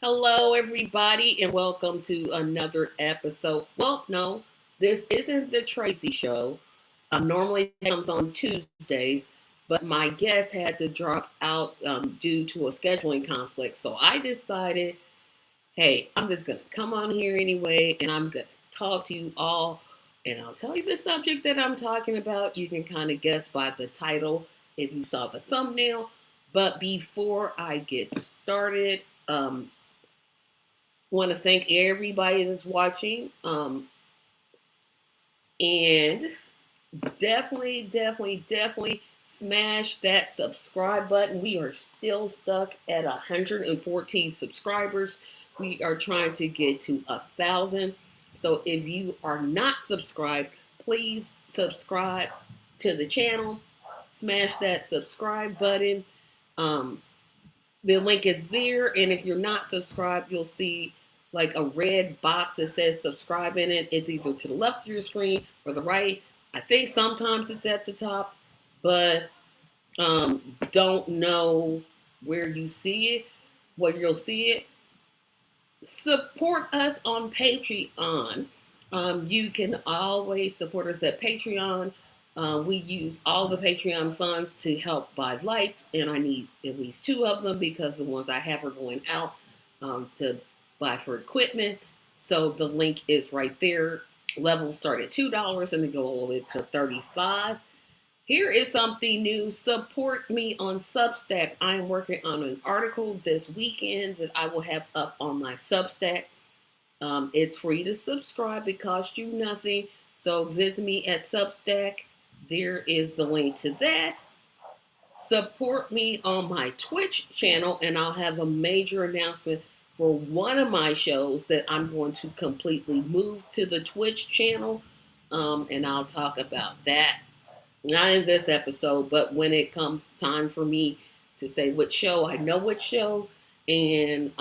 Hello, everybody, and welcome to another episode. Well, no, this isn't the Tracy Show. Normally it comes on Tuesdays, but my guest had to drop out due to a scheduling conflict. So I decided, hey, I'm just going to come on here anyway, and I'm going to talk to you all. And I'll tell you the subject that I'm talking about. You can kind of guess by the title if you saw the thumbnail. But before I get started, want to thank everybody that's watching. And definitely smash that subscribe button. We are still stuck at 114 subscribers. We are trying to get to 1,000. So if you are not subscribed, please subscribe to the channel. Smash that subscribe button. Um, the link is there, and if you're not subscribed, you'll see like a red box that says subscribe in it. It's either to the left of your screen or the right. I think sometimes it's at the top, but don't know where you see it, where you'll see it. Support us on Patreon. You can always support us at Patreon. We use all the Patreon funds to help buy lights, and I need at least two of them because the ones I have are going out to buy for equipment. So the link is right there. Levels start at $2 and they go all the way to $35. Here is something new. Support me on Substack. I am working on an article this weekend that I will have up on my Substack. It's free to subscribe. It costs you nothing. So visit me at Substack. There is the link to that. Support me on my Twitch channel, and I'll have a major announcement for one of my shows that I'm going to completely move to the Twitch channel. And I'll talk about that. Not in this episode, but when it comes time for me to say which show, I know which show, and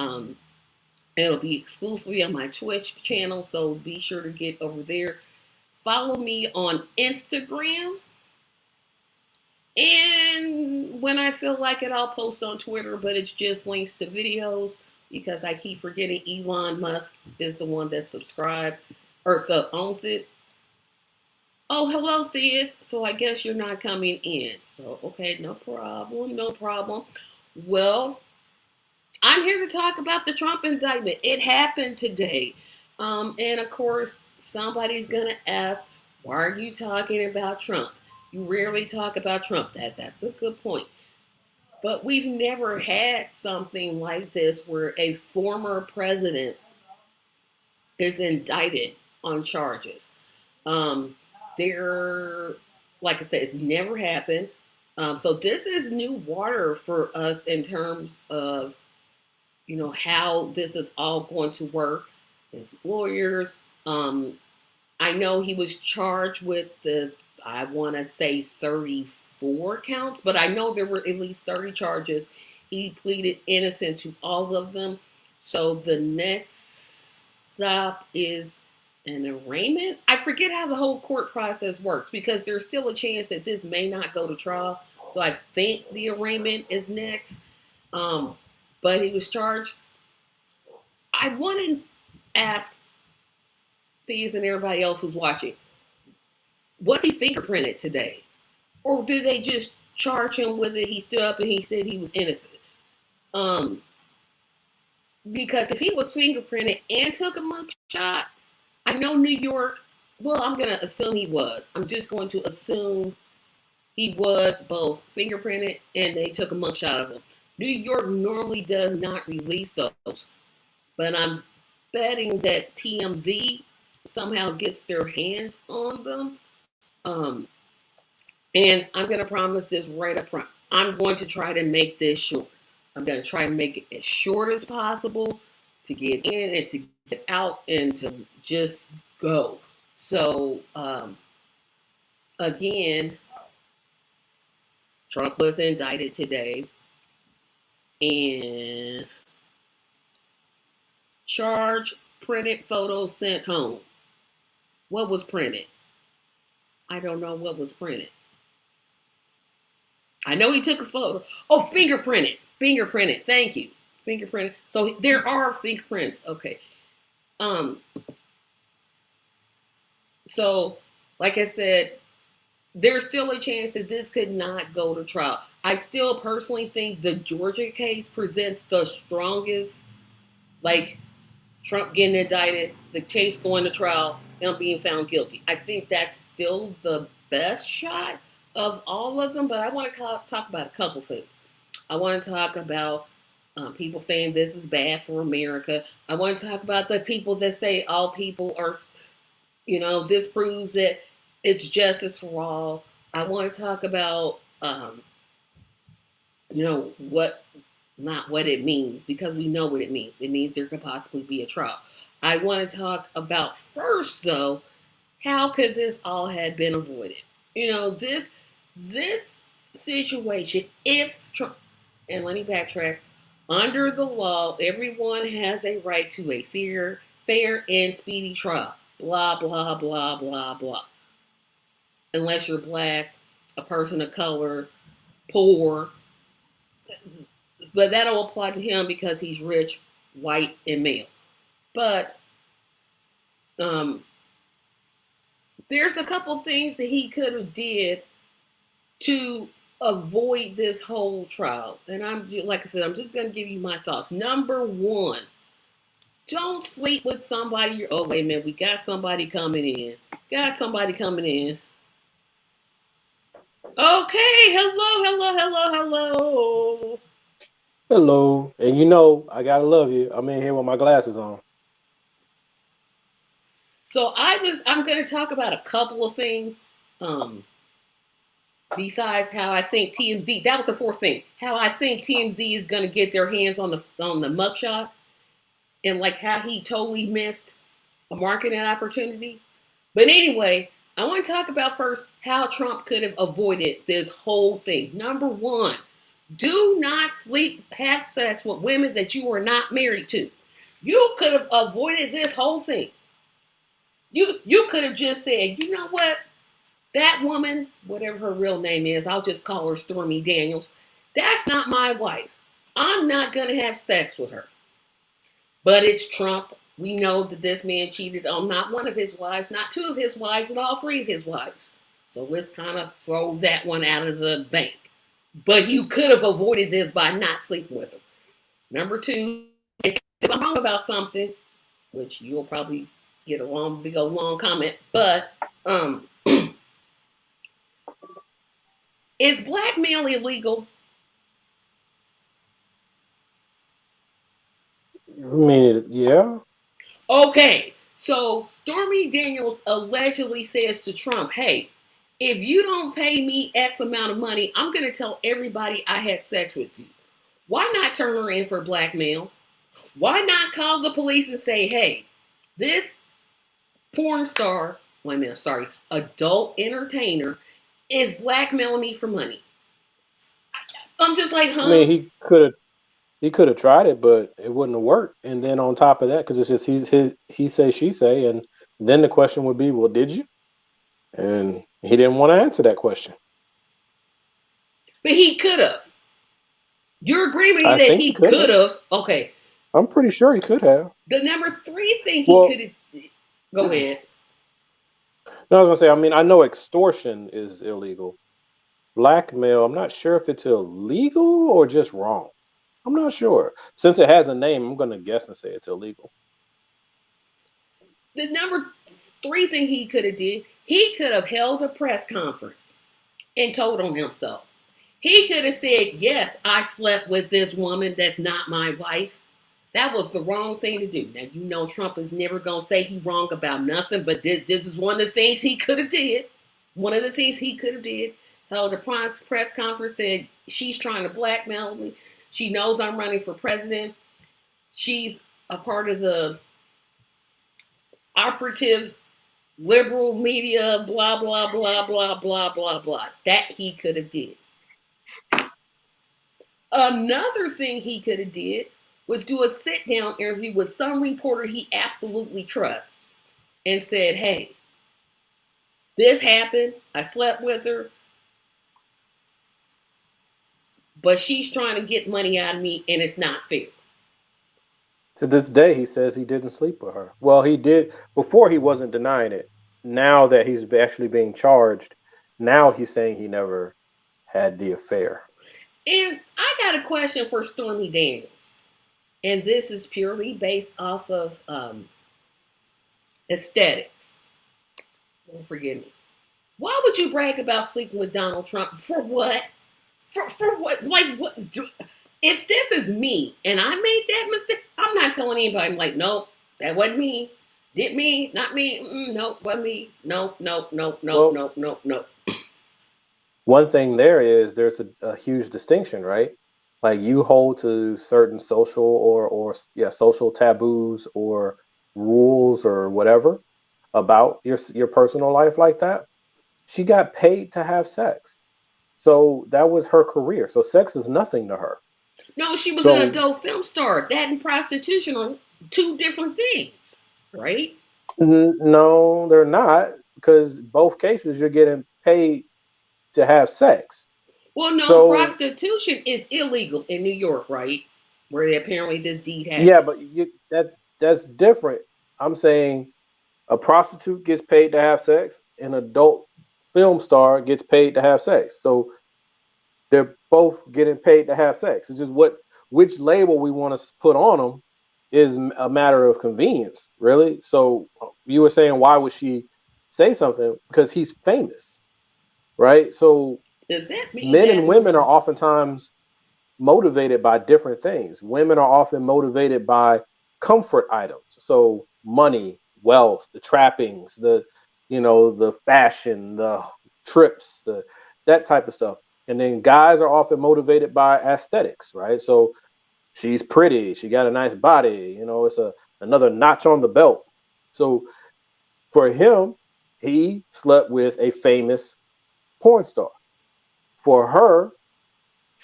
it'll be exclusively on my Twitch channel, so be sure to get over there. Follow me on Instagram, and when I feel like it, I'll post on Twitter, but it's just links to videos because I keep forgetting Elon Musk is the one that subscribed or owns it. Oh, hello, Theus. So I guess you're not coming in. So, okay, no problem. Well, I'm here to talk about the Trump indictment. It happened today. And of course, somebody's going to ask, why are you talking about Trump? You rarely talk about Trump. That's a good point. But we've never had something like this where a former president is indicted on charges. There, like I said, it's never happened. So this is new water for us in terms of, how this is all going to work as lawyers. I know he was charged with I want to say 34 counts, but I know there were at least 30 charges. He pleaded innocent to all of them. So the next stop is an arraignment. I forget how the whole court process works because there's still a chance that this may not go to trial. So I think the arraignment is next. But he was charged. I want to ask Thea and everybody else who's watching, was he fingerprinted today? Or did they just charge him with it? He stood up and he said he was innocent. Because if he was fingerprinted and took a mugshot, I know New York, well, I'm going to assume he was. I'm just going to assume he was both fingerprinted and they took a mugshot of him. New York normally does not release those. But I'm betting that TMZ somehow gets their hands on them. And I'm going to promise this right up front. I'm going to try to make this short. I'm going to try to make it as short as possible to get in and to get out and to just go. So, again, Trump was indicted today and charge, printed photos sent home. What was printed? I don't know what was printed. I know he took a photo. Oh, fingerprinted. Thank you. Fingerprint. So there are fingerprints. Okay. Um. So, like I said, there's still a chance that this could not go to trial. I still personally think the Georgia case presents the strongest, like Trump getting indicted, the case going to trial, him being found guilty. I think that's still the best shot of all of them, but I want to talk about a couple things. I want to talk about people saying this is bad for America. I want to talk about the people that say all people are, this proves that it's justice for all. I want to talk about, what not what it means because we know what it means. It means there could possibly be a trial. I want to talk about first though, how could this all have been avoided? This situation, if Trump, and let me backtrack, under the law, everyone has a right to a fair and speedy trial. Blah blah blah blah blah. Unless you're black, a person of color, poor, but that'll apply to him because he's rich, white, and male. But um, there's a couple things that he could have did to avoid this whole trial, and like I said, I'm just gonna give you my thoughts. Number one, don't sleep with somebody. Oh wait a minute, we got somebody coming in. Got somebody coming in. Okay, hello, hello, hello, hello. Hello, and I gotta love you. I'm in here with my glasses on. So I'm going to talk about a couple of things. Um, Besides how I think TMZ, that was the fourth thing. How I think TMZ is going to get their hands on the mugshot, and like how he totally missed a marketing opportunity. But anyway, I want to talk about first how Trump could have avoided this whole thing. Number one, do not have sex with women that you are not married to. You could have avoided this whole thing. You could have just said, you know what? That woman, whatever her real name is, I'll just call her Stormy Daniels. That's not my wife. I'm not going to have sex with her. But it's Trump. We know that this man cheated on not one of his wives, not two of his wives, but all three of his wives. So let's kind of throw that one out of the bank. But you could have avoided this by not sleeping with her. Number two, if I'm wrong about something, which you'll probably get a big old long comment, but is blackmail illegal? I mean, yeah. Okay, so Stormy Daniels allegedly says to Trump, hey, if you don't pay me X amount of money, I'm going to tell everybody I had sex with you. Why not turn her in for blackmail? Why not call the police and say, hey, this porn star, wait a minute, sorry, adult entertainer is blackmailing me for money? I'm just like, I mean, huh? he could have tried it, but it wouldn't have worked. And then on top of that, because it's just he say she say, and then the question would be, well, did you? And he didn't want to answer that question. But he could have. You're agreeing with me I that think he he could could have. have. Okay. I'm pretty sure he could have. The number three thing he Well, could have. Go ahead. no, I was gonna say. I mean, I know extortion is illegal. Blackmail, I'm not sure if it's illegal or just wrong. I'm not sure. Since it has a name, I'm gonna guess and say it's illegal. The number three thing he could have did, he could have held a press conference and told on himself. He could have said, yes, I slept with this woman that's not my wife. That was the wrong thing to do. Now, Trump is never going to say he's wrong about nothing, but this is one of the things he could have did. One of the things he could have did. Held a press conference, said, she's trying to blackmail me. She knows I'm running for president. She's a part of the operatives, liberal media, blah, blah, blah, blah, blah, blah, blah. That he could have did. Another thing he could have did was do a sit down interview with some reporter he absolutely trusts and said, hey, this happened. I slept with her, but she's trying to get money out of me and it's not fair. To this day, he says he didn't sleep with her. Well, he did before. He wasn't denying it. Now that he's actually being charged, now he's saying he never had the affair. And I got a question for Stormy Daniels. And this is purely based off of aesthetics. Don't forgive me. Why would you brag about sleeping with Donald Trump? For what? For what? Like what? If this is me and I made that mistake, I'm not telling anybody. I'm like, nope, that wasn't me. Did me? Not me. Nope, wasn't me. Nope, nope, nope, nope, Well, nope, nope, nope. one thing there is there's a huge distinction, right? Like you hold to certain social or yeah social taboos or rules or whatever about your personal life like that. She got paid to have sex, so that was her career. So sex is nothing to her. No, she was an So adult film star. That and prostitution are two different things, right? no, they're not because both cases you're getting paid to have sex. Well, no, So prostitution is illegal in New York, right? Where apparently this deed yeah, happened. but that's different. I'm saying a prostitute gets paid to have sex, an adult film star gets paid to have sex. So they're both getting paid to have sex. It's just what which label we want to put on them is a matter of convenience, really. So you were saying why would she say something? Because he's famous, right? So Does that mean men that and women much? are oftentimes motivated by different things. Women are often motivated by comfort items. So money, wealth, the trappings, the fashion, the trips, the that type of stuff. And then guys are often motivated by aesthetics, right? So she's pretty, she got a nice body, it's another notch on the belt. So for him, he slept with a famous porn star. For her,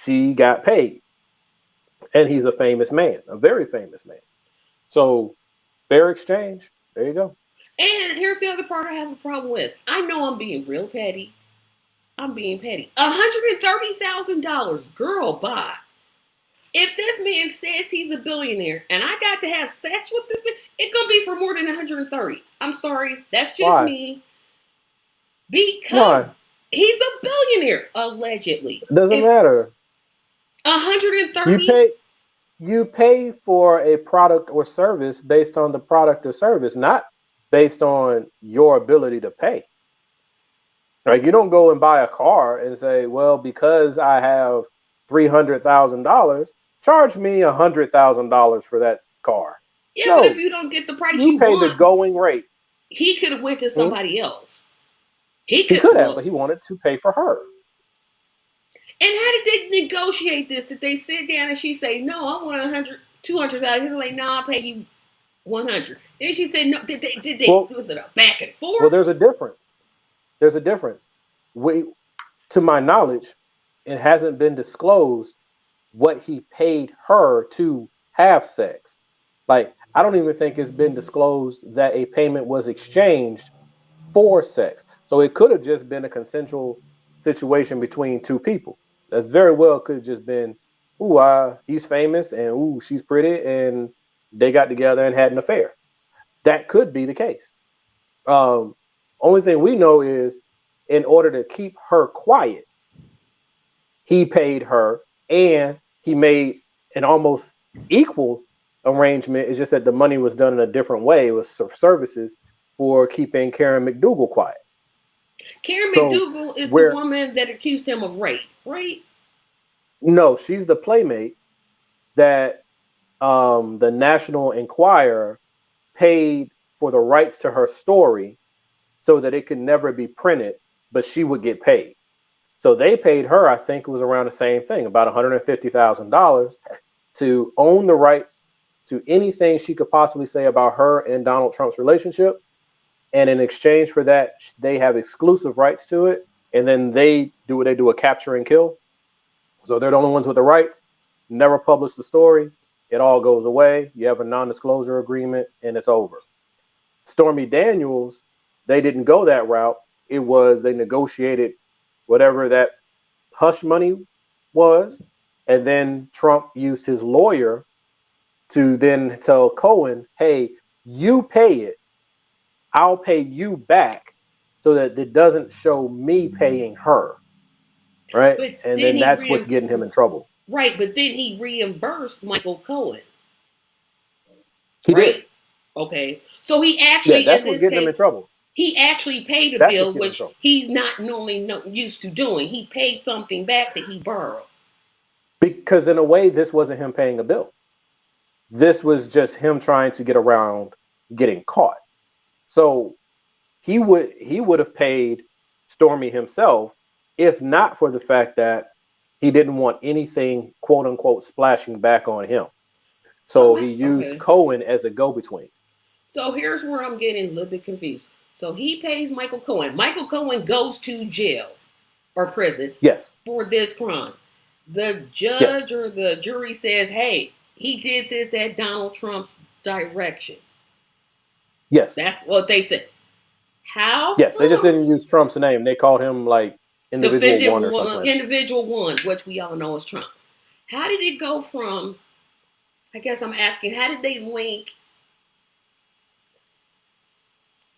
she got paid and he's a famous man, a very famous man. So fair exchange. There you go. And here's the other part I have a problem with. I know I'm being real petty. I'm being petty. $130,000, girl, bye. If this man says he's a billionaire and I got to have sex with this man, it's gonna be for more than 130. I'm sorry, that's just Why? me. Because Why? he's a billionaire, allegedly. It doesn't If matter. You 130, pay you pay for a product or service based on the product or service, not based on your ability to pay. Like you don't go and buy a car and say, well, because I have $300,000, charge me $100,000 for that car. yeah, but if No, you don't get the price you you pay the want, going rate. he could have went to Hmm? somebody else. He He could, could have, but well, he wanted to pay for her. and how did they negotiate this? Did they sit down and she say, no, I want 100, 200,000? He's like, no, I'll pay you 100. Then she said, no, Well, was it a back and well, forth? there's a difference. There's a difference. We, to my knowledge, it hasn't been disclosed what he paid her to have sex. Like, I don't even think it's been disclosed that a payment was exchanged for sex. So it could have just been a consensual situation between two people. That very well could have just been, ooh, he's famous and ooh, she's pretty, and they got together and had an affair. That could be the case. Um, Only thing we know is in order to keep her quiet, he paid her and he made an almost equal arrangement. It's just that the money was done in a different way. It was services for keeping Karen McDougal quiet. Karen So McDougal is the where woman that accused him of rape, right? no, she's the playmate that the National Enquirer paid for the rights to her story so that it could never be printed, but she would get paid. So they paid her, I think it was around the same thing, about $150,000 to own the rights to anything she could possibly say about her and Donald Trump's relationship. And in exchange for that, they have exclusive rights to it. And then they do what they do, a capture and kill. So they're the only ones with the rights. Never publish the story. It all goes away. You have a non-disclosure agreement, and it's over. Stormy Daniels, they didn't go that route. It was they negotiated whatever that hush money was, and then Trump used his lawyer to then tell Cohen, hey, you pay it, I'll pay you back so that it doesn't show me paying her, right? But And then then that's what's getting him in trouble. but then he reimbursed Michael Cohen, He did. right? Okay. So he Yeah, actually, in that's what's this getting him case, in trouble. he actually paid a That's what's bill, getting him in which trouble. he's not normally used to doing. He paid something back that he borrowed. Because in a way, this wasn't him paying a bill. This was just him trying to get around getting caught. So he would have paid Stormy himself if not for the fact that he didn't want anything quote unquote splashing back on him. So So, he used okay. Cohen as a go between. So here's where I'm getting a little bit confused. So he pays Michael Cohen. Michael Cohen goes to jail or prison Yes, for this crime. The yes, judge or the jury says, hey, he did this at Donald Trump's direction. yes, That's what they said. How yes. They just come didn't use Trump's name. They called him like individual defendant one or something one, like that. individual one, which we all know is Trump? How did it go from, I guess I'm asking, how did they link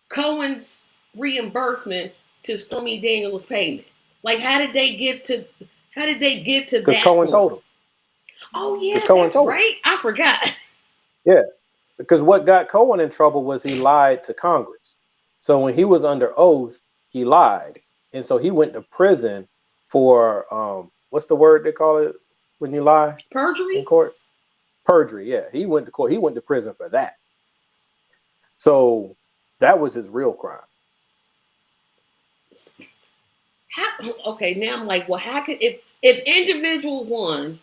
Cohen's reimbursement to Stormy Daniels' payment? Like, how did they get to Because that Cohen point? told him. Oh Because yeah, Cohen that's told him. right. I forgot. Yeah. Because what got Cohen in trouble was he lied to Congress. So when he was under oath, he lied, and so he went to prison for what's the word they call it when you lie in Perjury. court? Perjury. Yeah, he went to court. He went to prison for that. So that was his real crime. How, okay, now I'm like, well, how could if individual one,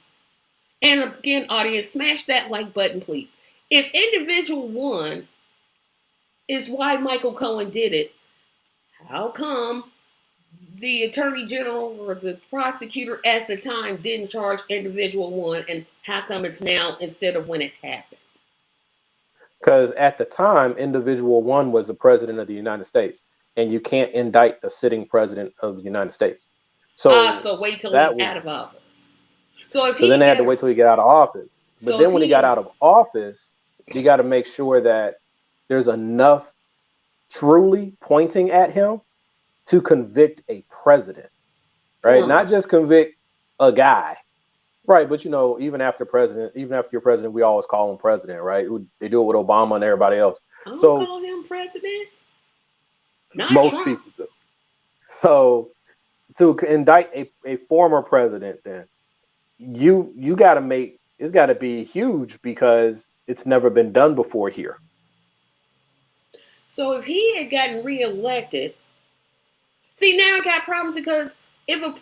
and again, audience, smash that like button, please. If individual one is why Michael Cohen did it, how come the attorney general or the prosecutor at the time didn't charge individual one, and how come it's now instead of when it happened? Because at the time, individual one was the president of the United States, and you can't indict the sitting president of the United States. So So wait till he's that out was of office. So if so then he they had to got, wait till he got out of office. But so if then when he got he, out of office, you got to make sure that there's enough truly pointing at him to convict a president, right? Not former, just convict a guy, right? But even after you're president, we always call him president, right? They do it with Obama and everybody else. I don't So call him president, not most Trump. people do. So to indict a former president, then you got to make it's got to be huge because it's never been done before here. So if he had gotten reelected, see now I got problems because if a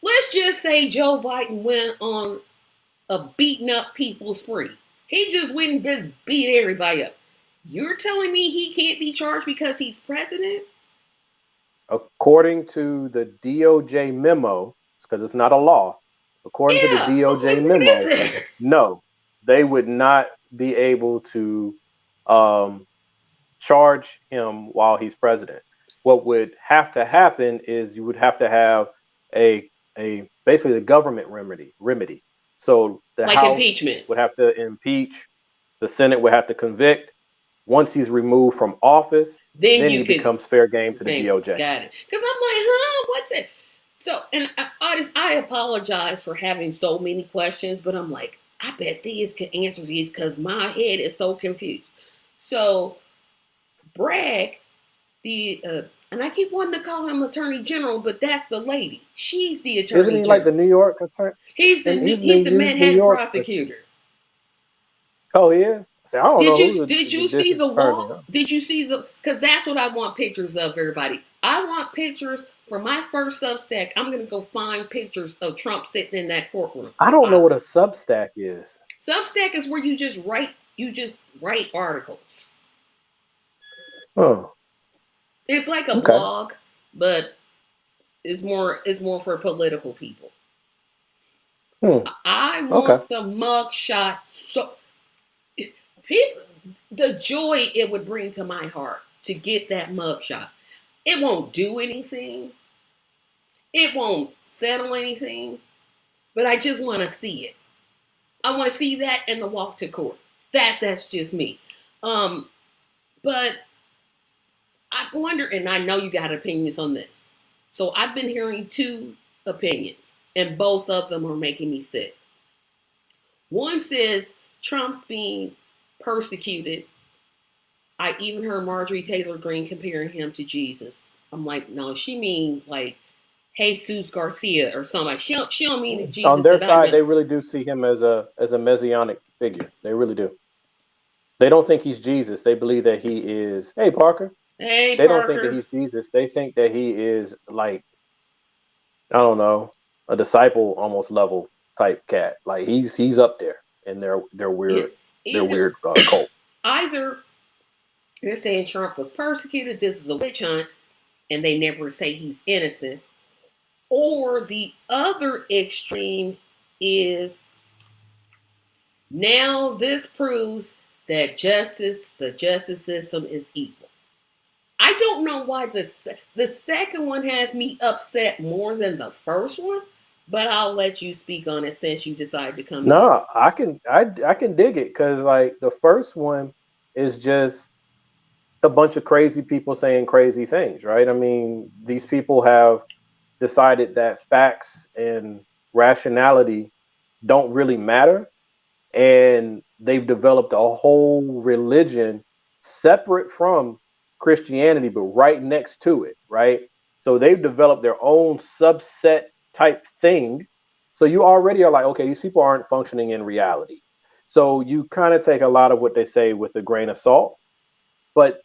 let's just say Joe Biden went on a beating up people spree, he just went and just beat everybody up. You're telling me he can't be charged because he's president? According to the DOJ memo, because it's not a law, according to the Yeah, I'm DOJ like, what is memo, it? no, they would not be able to um, charge him while he's president. What would have to happen is you would have to have a basically the government remedy. So the Like House impeachment. would have to impeach, the Senate would have to convict. Once he's removed from office, Then then you he could becomes fair game to the think, DOJ. got it. Because I'm like, huh, what's it? So, and I apologize for having so many questions, but I'm like, I bet these can answer these because my head is so confused. So, Bragg, and I keep wanting to call him Attorney General, but that's the lady. She's the Isn't Attorney he like the General. New York attorney? He's the And he's he's the New Manhattan York. prosecutor. Oh yeah. I say I don't know who's Did the you see district the attorney. walk? Did you see the? Because that's what I want pictures of, everybody. I want pictures for my first Substack. I'm gonna go find pictures of Trump sitting in that courtroom. I don't know what a Substack is. Substack is where you just write. You just write articles. Oh, It's like a okay. blog, but it's more for political people. Hmm. I Okay. want the mug shot. So people, the joy it would bring to my heart to get that mug shot. It won't do anything. It won't settle anything, but I just want to see it. I want to see that and the walk to court. That's just me. Um, but I wonder, and I know you got opinions on this. So I've been hearing two opinions, and both of them are making me sick. One says Trump's being persecuted. I even heard Marjorie Taylor Greene comparing him to Jesus. I'm like, no, she means like Jesus Garcia or somebody. She don't mean the On Jesus their that I side, know. they really do see him as a messianic figure. They really do. They don't think he's Jesus. They believe that he is. Hey, Parker. Hey They don't think that Parker. he's Jesus. They think that he is like, I don't know, a disciple almost level type cat. Like he's up there in their Yeah. weird their Either weird cult. either they're saying Trump was persecuted, this is a witch hunt, and they never say he's innocent. Or the other extreme is now this proves that the justice system is equal. I don't know why the second one has me upset more than the first one, but I'll let you speak on it since you decided to come in. No, I can dig it because like the first one is just a bunch of crazy people saying crazy things, right? I mean, these people have decided that facts and rationality don't really matter, and they've developed a whole religion separate from Christianity, but right next to it, right? So they've developed their own subset type thing. So you already are like, okay, these people aren't functioning in reality. So you kind of take a lot of what they say with a grain of salt. But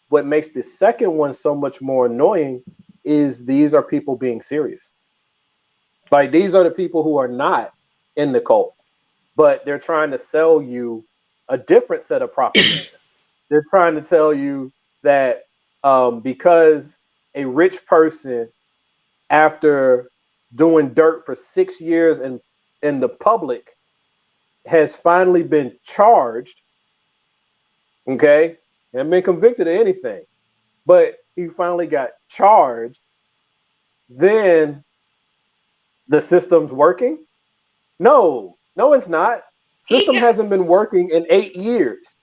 what makes the second one so much more annoying is these are people being serious. Like these are the people who are not in the cult, but they're trying to sell you a different set of propaganda. They're trying to tell you that because a rich person, after doing dirt for 6 years in the public, has finally been charged, okay, and been convicted of anything, but he finally got charged, then the system's working. No, no, it's not. He System got hasn't been working in 8 years.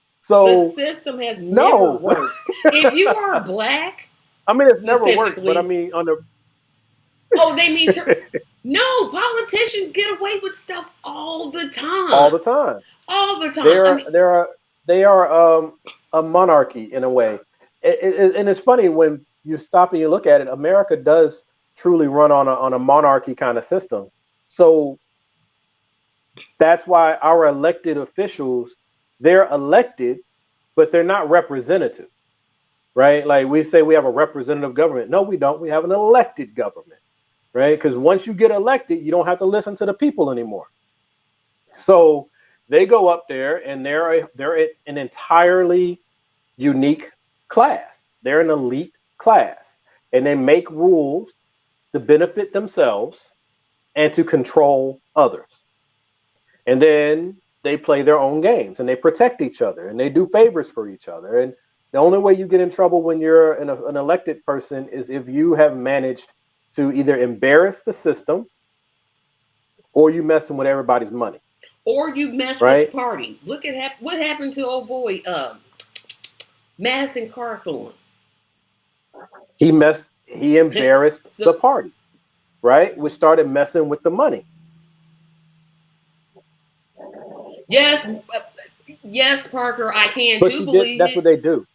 the So system has never no. worked. If you are black I mean, it's never worked, but I specifically, mean, on the oh, they mean to. No, politicians get away with stuff all the all time. the time. All the time. I They're mean, they're they are a monarchy in a way, and it's funny when you stop and you look at it. America does truly run on a monarchy kind of system. So that's why our elected officials, they're elected, but they're not representative, right? Like we say we have a representative government. No, we don't. We have an elected government, right? Because once you get elected, you don't have to listen to the people anymore. So they go up there and they're an entirely unique class. They're an elite class, and they make rules to benefit themselves and to control others. And then they play their own games and they protect each other and they do favors for each other. And the only way you get in trouble when you're an elected person is if you have managed to either embarrass the system or you messing with everybody's money, or you mess with the right? party. Look at what happened to old boy Madison Carthorne. He embarrassed the The, party, right? We started messing with the money. yes, yes, Parker, I can But too she did. believe That's what it. they do.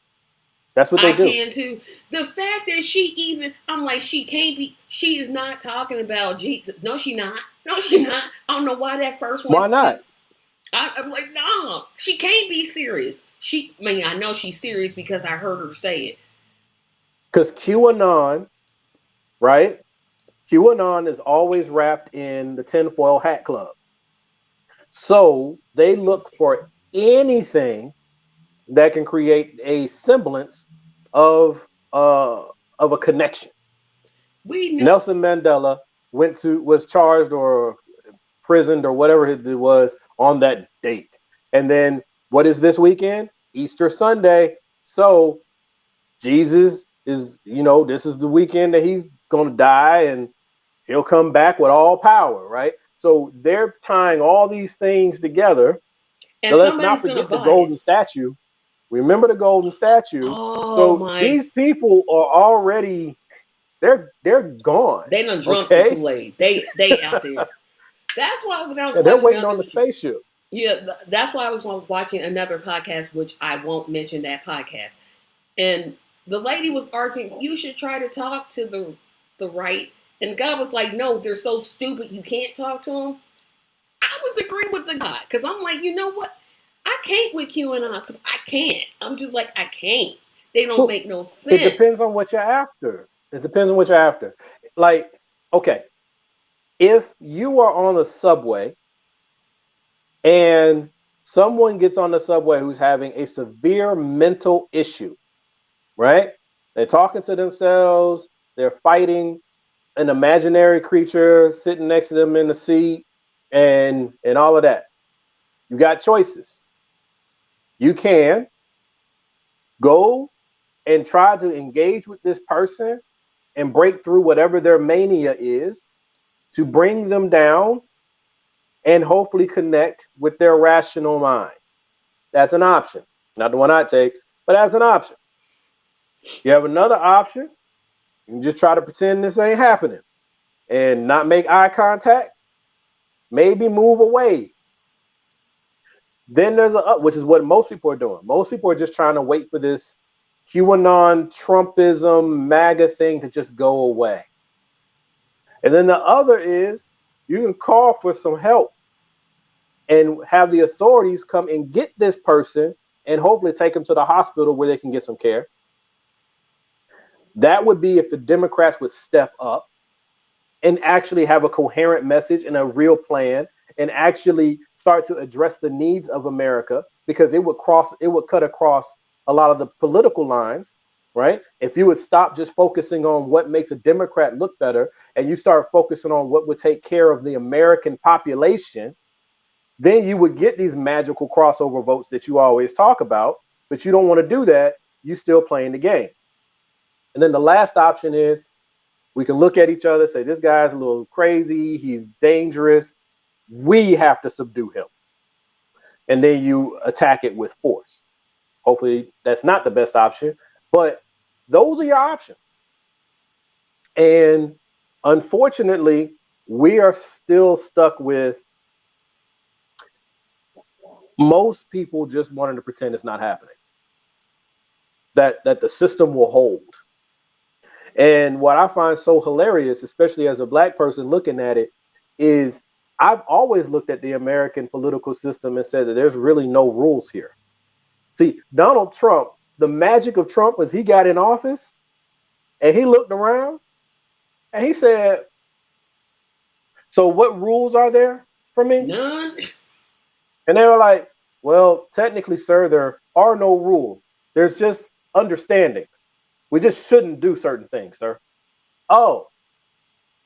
That's what they I do. can too. The fact that she even, I'm like, she can't be, she is not talking about Jesus. No, she not. No, she not. I don't know why that first one Why not? just, I'm like, no, she can't be serious. I mean, I know she's serious because I heard her say it. Because QAnon, right? QAnon is always wrapped in the tinfoil hat club. So they look for anything that can create a semblance of uh, of a connection. We know, Nelson Mandela was charged or prisoned or whatever it was on that date. And then what is this weekend? Easter Sunday. So Jesus is, this is the weekend that he's going to die and he'll come back with all power, right? So they're tying all these things together. And Now let's somebody's not gonna forget the buy it. golden statue. Remember the golden statue. Oh So my! these people are already they're gone. They done drunk the Okay, Kool Aid. They out there. That's why when I was yeah, they're watching waiting other, on the spaceship. yeah, that's why I was watching another podcast, which I won't mention that podcast. And the lady was arguing, you should try to talk to the right. And the guy was like, no, they're so stupid, you can't talk to them. I was agreeing with the guy because I'm like, you know what? I can't with QAnon. I can't. I'm just like, I can't. They don't Well, make no it sense. depends on what you're after. It depends on what you're after. Like, okay, if you are on the subway and someone gets on the subway who's having a severe mental issue, right? They're talking to themselves, they're fighting an imaginary creature sitting next to them in the seat, and all of that. You got choices. You can go and try to engage with this person and break through whatever their mania is to bring them down and hopefully connect with their rational mind. That's an option. Not the one I take, but as an option. You have another option. You can just try to pretend this ain't happening and not make eye contact, maybe move away. Then there's a, which is what most people are doing. Most people are just trying to wait for this QAnon, Trumpism, MAGA thing to just go away. And then the other is you can call for some help and have the authorities come and get this person and hopefully take them to the hospital where they can get some care. That would be if the Democrats would step up and actually have a coherent message and a real plan and actually start to address the needs of America because it would cut across a lot of the political lines, right? If you would stop just focusing on what makes a Democrat look better and you start focusing on what would take care of the American population, then you would get these magical crossover votes that you always talk about, but you don't want to do that. You still playing the game. And then the last option is we can look at each other, say, this guy's a little crazy, he's dangerous. We have to subdue him. And then you attack it with force. Hopefully, that's not the best option, but those are your options. And unfortunately, we are still stuck with most people just wanting to pretend it's not happening, that the system will hold. And what I find so hilarious, especially as a black person looking at it, is I've always looked at the American political system and said that there's really no rules here. See, Donald Trump, the magic of Trump was he got in office and he looked around and he said, so what rules are there for me? None. And they were like, well, technically, sir, there are no rules. There's just understanding. We just shouldn't do certain things, sir. Oh,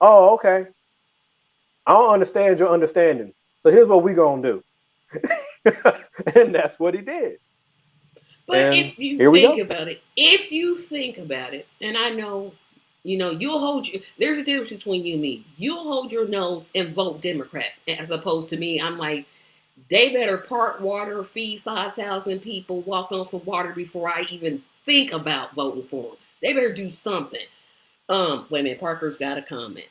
oh, okay. I don't understand your understandings. So here's what we gonna do. And that's what he did. But And if you here we think go. about it, if you think about it, and I know, you'll hold you. There's a difference between you and me. You'll hold your nose and vote Democrat, as opposed to me. I'm like, they better park water, feed 5,000 people, walk on some water before I even think about voting for them. They better do something. Wait a minute, Parker's got a comment.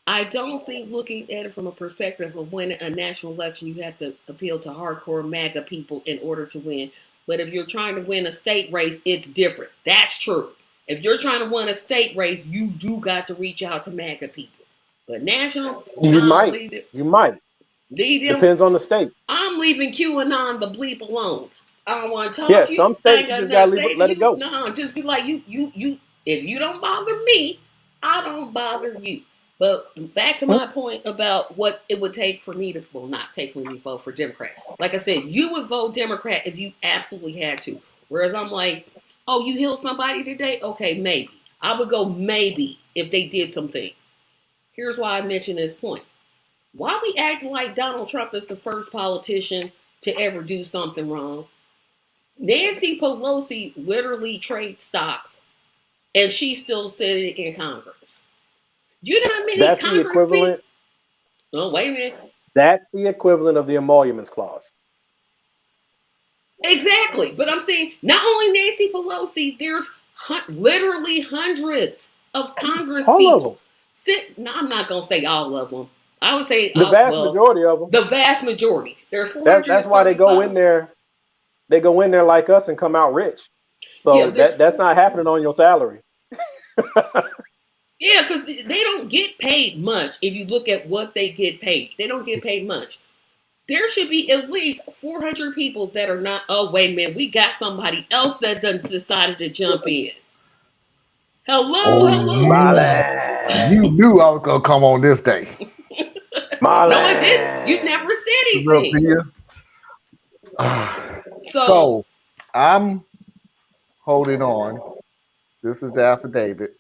I don't think looking at it from a perspective of winning a national election, you have to appeal to hardcore MAGA people in order to win. But if you're trying to win a state race, it's different. That's true. If you're trying to win a state race, you do got to reach out to MAGA people. But national, You nah, might. leave it. You might. Leave them. Depends on the state. I'm leaving QAnon the bleep alone. I don't want to talk Yeah, to you. some I ain't states you got just nothing gotta to leave say it, to let it you. go. No, just be like you. If you don't bother me, I don't bother you. But back to Hmm? my point about what it would take for me to, well, not take when you vote for Democrat. Like I said, you would vote Democrat if you absolutely had to. Whereas I'm like, oh, you heal somebody today? Okay, maybe. I would go maybe if they did some things. Here's why I mention this point. Why we acting like Donald Trump is the first politician to ever do something wrong? Nancy Pelosi literally trades stocks, and she's still sitting in Congress. You know how many That's the Congress people? equivalent. Oh, wait a minute. That's the equivalent of the emoluments clause. Exactly. But I'm saying not only Nancy Pelosi, there's literally hundreds of Congress All of people. them. No, I'm not going to say all of them. I would say, The vast well, majority of them. the vast majority. There's That's why they go in 435. there. They go in there like us and come out rich. Yeah, So that's not happening on your salary. yeah, because they don't get paid much. If you look at what they get paid, they don't get paid much. There should be at least 400 people that are not. Oh wait a minute, we got somebody else that done decided to jump in. Hello, Oh, hello. you Marlon, knew I was gonna come on this day. No, I didn't. You Marlon. never said What's up, anything. Thea? So So I'm holding on. This is the affidavit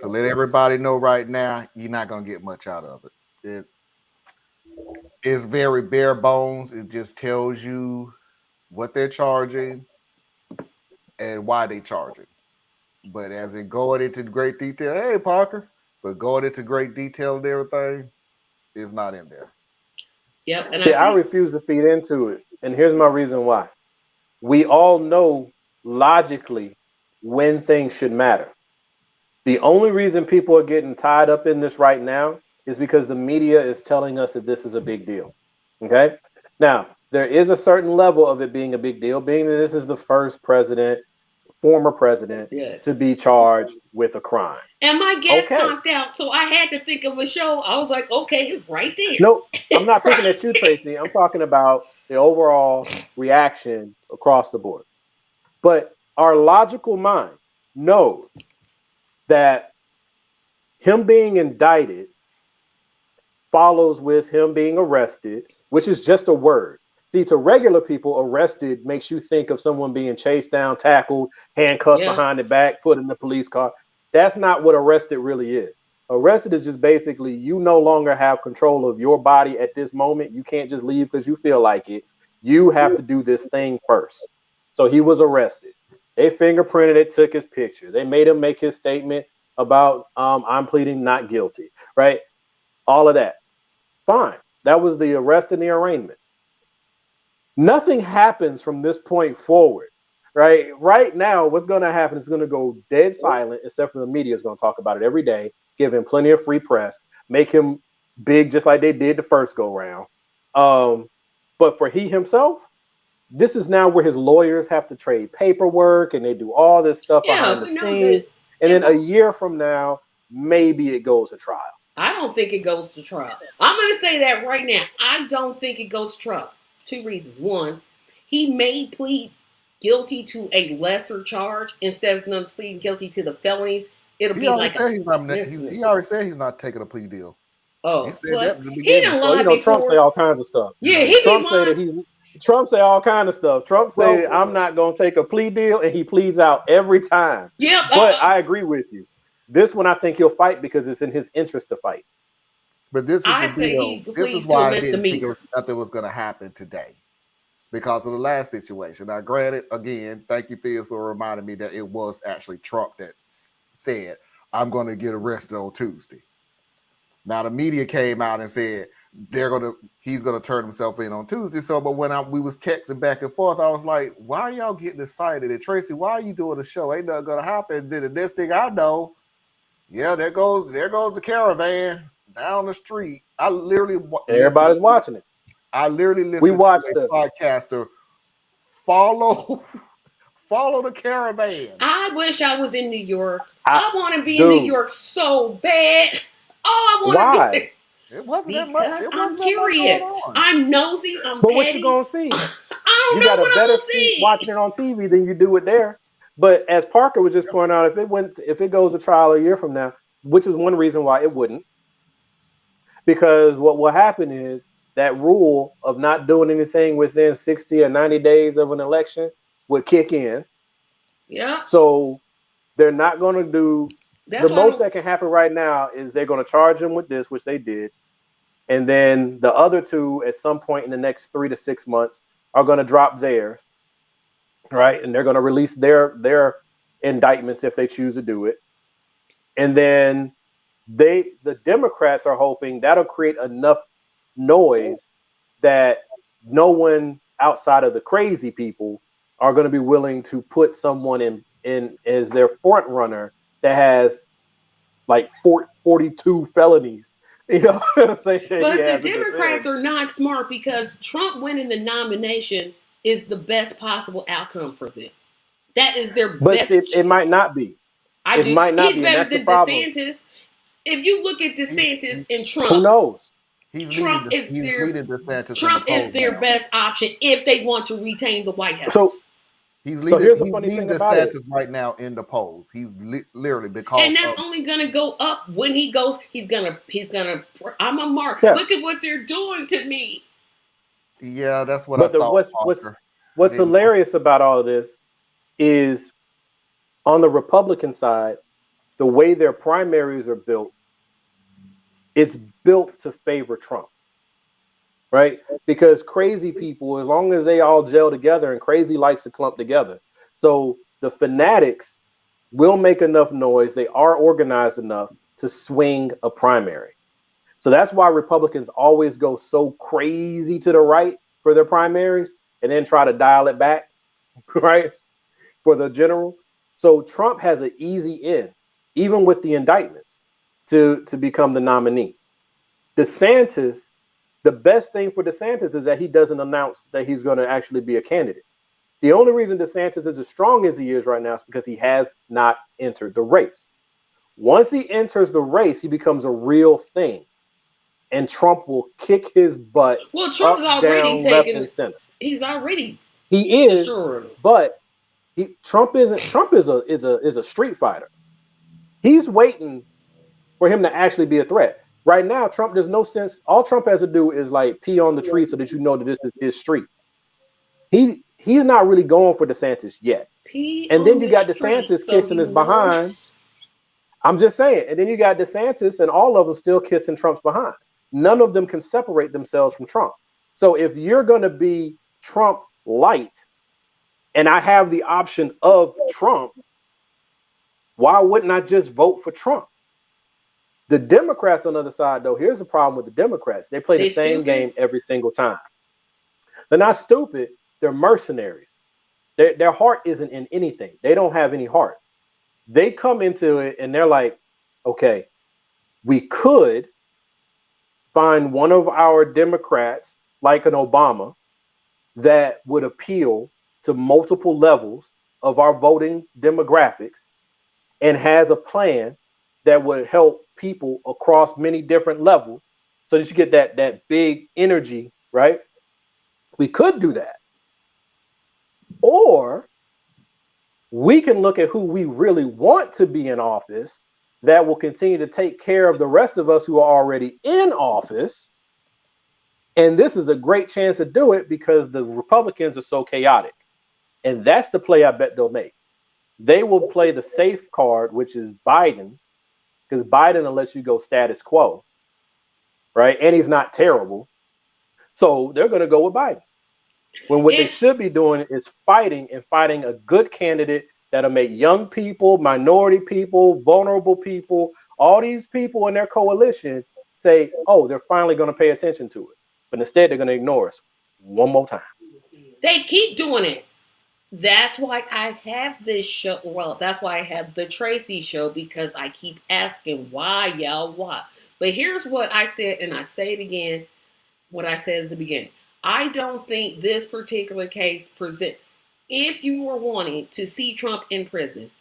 to let everybody know right now. You're not gonna get much out of it. It's very bare bones. It just tells you what they're charging and why they charge it. But as in going into great detail, hey Parker, but going into great detail and everything is not in there. yep, and See, I I think refuse to feed into it. And here's my reason why. We all know logically when things should matter. The only reason people are getting tied up in this right now is because the media is telling us that this is a big deal. Okay? Now, there is a certain level of it being a big deal, being that this is the first president, former president, yes. to be charged with a crime. And my gas Okay. conked out, so I had to think of a show. I was like, okay, it's right there. Nope, I'm It's not picking right at you, there. Tracy. I'm talking about the overall reaction across the board. But our logical mind knows that him being indicted follows with him being arrested, which is just a word. See, to regular people, arrested makes you think of someone being chased down, tackled, handcuffs Yeah, behind the back, put in the police car. That's not what arrested really is. Arrested is just basically you no longer have control of your body at this moment. You can't just leave because you feel like it. You have to do this thing first. So he was arrested. They fingerprinted it, took his picture. They made him make his statement about I'm pleading not guilty, right? All of that. Fine. That was the arrest and the arraignment. Nothing happens from this point forward, right? Right now, what's going to happen is going to go dead silent, except for the media is going to talk about it every day, give him plenty of free press, make him big just like they did the first go round. Um, but for he himself, this is now where his lawyers have to trade paperwork and they do all this stuff yeah, behind the we know scenes. that And it then a won't. year from now, maybe it goes to trial. I don't think it goes to trial. I'm going to say that right now. I don't think it goes to trial. Two reasons. One, he may plead guilty to a lesser charge instead of them pleading guilty to the felonies. It'll He be already like a said he's not. misdemeanor. He already said he's not taking a plea deal. He Oh, said that well, in the he beginning. didn't Well, lie Trump say before. all kinds of stuff. Yeah, Yeah. he be Trump say lying. that he's Trump say all kind of stuff. Trump say Well, I'm not going to take a plea deal, and he pleads out every time. Yep. But I agree with you. This one I think he'll fight because it's in his interest to fight. but this is I the say deal. he This is pleads to a why I didn't think misdemeanor. nothing was going to happen today because of the last situation. Now, granted, again, thank you, Thea, for reminding me that it was actually Trump that said, "I'm going to get arrested on Tuesday." Now, the media came out and said he's gonna turn himself in on Tuesday. So, but when we was texting back and forth, I was like, "Why are y'all getting excited?" And Tracy, why are you doing a show? Ain't nothing gonna happen. Then the next thing I know, yeah, there goes the caravan down the street. I literally listened. Everybody's watching it. I literally We listened to watched a podcaster follow follow the caravan. I wish I was in New York. I, I want to be in New dude. York so bad. Oh, I want to be Why? there It wasn't that much. because It I'm wasn't that much going curious. on. I'm nosy. I'm But what you petty. gonna see? I don't You know got a what I'm better gonna seat see. watching it on TV than you do it there. But as Parker was just pointing out, if it goes to trial a year from now, which is one reason why it wouldn't, because what will happen is that rule of not doing anything within 60 or 90 days of an election would kick in. Yeah, So they're not going to do the that's why most I'm. that can happen right now is they're going to charge him with this, which they did. And then the other two, at some point in the next 3 to 6 months, are going to drop theirs, right? And they're going to release their indictments if they choose to do it. And then The Democrats are hoping that'll create enough noise that no one outside of the crazy people are going to be willing to put someone in as their front runner that has like 42 felonies. You know what I'm saying? He But the has in this Democrats end. are not smart because Trump winning the nomination is the best possible outcome for them. That is their But best. it might not be. I It do. might not He's be, and better that's the than problem. DeSantis. If you look at He, DeSantis he- and Who Trump, knows? he's leading DeSantis in the Trump is polls their now. best option if they want to retain the White So House. here's the He's funny leading thing about it. DeSantis right now in the polls. He's literally And because that's of only gonna go up when he goes. He's gonna. I'm a mark. Yeah. Look at what they're doing to me. yeah. That's what I But the thought, Parker. I what's didn't know. hilarious about all of this is on the Republican side, the way their primaries are built, it's built to favor Trump, right? Because crazy people, as long as they all gel together, and crazy likes to clump together. So the fanatics will make enough noise. They are organized enough to swing a primary. So that's why Republicans always go so crazy to the right for their primaries and then try to dial it back, right? For the general. So Trump has an easy in, even with the indictments, to become the nominee. DeSantis, the best thing for DeSantis is that he doesn't announce that he's going to actually be a candidate. The only reason DeSantis is as strong as he is right now is because he has not entered the race. Once he enters the race, he becomes a real thing, and Trump will kick his butt Well, Trump's up, already down, left, taken. and center. He's already He is, destroyed. but Trump isn't. Trump is a street fighter. He's waiting for him to actually be a threat. Right now, Trump, there's no sense. All Trump has to do is like pee on the tree so that you know that this is his street. He's not really going for DeSantis yet. Pee And then on you the got street, DeSantis so kissing you his know. behind. I'm just saying. And then you got DeSantis and all of them still kissing Trump's behind. None of them can separate themselves from Trump. So if you're going to be Trump light and I have the option of Trump, why wouldn't I just vote for Trump? The Democrats on the other side, though, here's the problem with the Democrats. They play the They same stupid. game every single time. They're not stupid. They're mercenaries. Their heart isn't in anything. They don't have any heart. They come into it and they're like, okay, we could find one of our Democrats, like an Obama, that would appeal to multiple levels of our voting demographics and has a plan that would help people across many different levels so that you get that big energy, right? We could do that. Or we can look at who we really want to be in office that will continue to take care of the rest of us who are already in office. And this is a great chance to do it because the Republicans are so chaotic. And that's the play I bet they'll make. They will play the safe card, which is Biden, because Biden will let you go status quo, right? And he's not terrible. So they're going to go with Biden. When what they And should be doing is fighting and fighting a good candidate that'll make young people, minority people, vulnerable people, all these people in their coalition say, oh, they're finally going to pay attention to it. But instead, they're going to ignore us one more time. they keep doing it. That's why I have this show. Well, that's why I have the Tracy show because I keep asking why, y'all, why. But here's what I said, and I say it again. What I said at the beginning. I don't think this particular case presents. If you were wanting to see Trump in prison,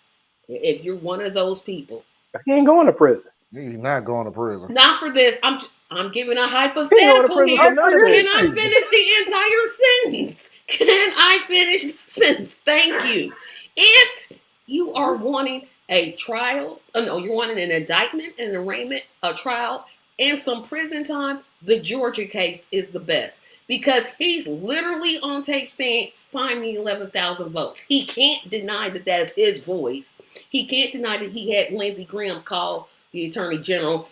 if you're one of those people, He ain't going to prison. He's not going to prison. not for this. I'm giving a He ain't going to hypothetical prison for here. none of Can this. I finish the entire sentence? Can I finish the sentence? Thank you. If you are wanting a trial, no, you're wanting an indictment, an arraignment, a trial, and some prison time, the Georgia case is the best because he's literally on tape saying, "Find me 11,000 votes." He can't deny that that's his voice. He can't deny that he had Lindsey Graham call the Attorney General.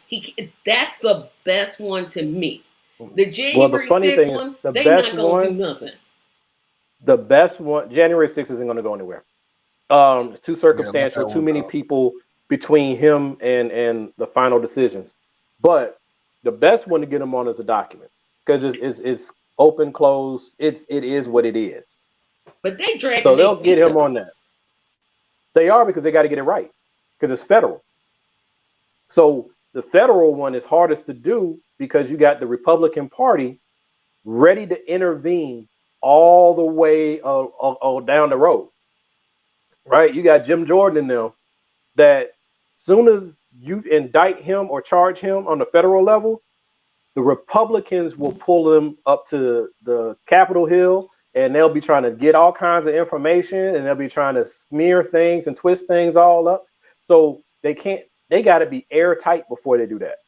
That's the best one to me. The Well, the January funny 6th thing is, one, they not gonna do nothing. January 6th isn't going to go anywhere. Too Yeah, let circumstantial, that too one many go. people between him and the final decisions. But the best one to get him on is the documents because it's open, close. It is what it is. But they dragging So their they'll get feet him though. on that. They are because they got to get it right because it's federal. So the federal one is hardest to do because you got the Republican Party ready to intervene all the way down the road, right? You got Jim Jordan in there that soon as you indict him or charge him on the federal level, the Republicans will pull him up to the Capitol Hill and they'll be trying to get all kinds of information and they'll be trying to smear things and twist things all up. So they got to be airtight before they do that.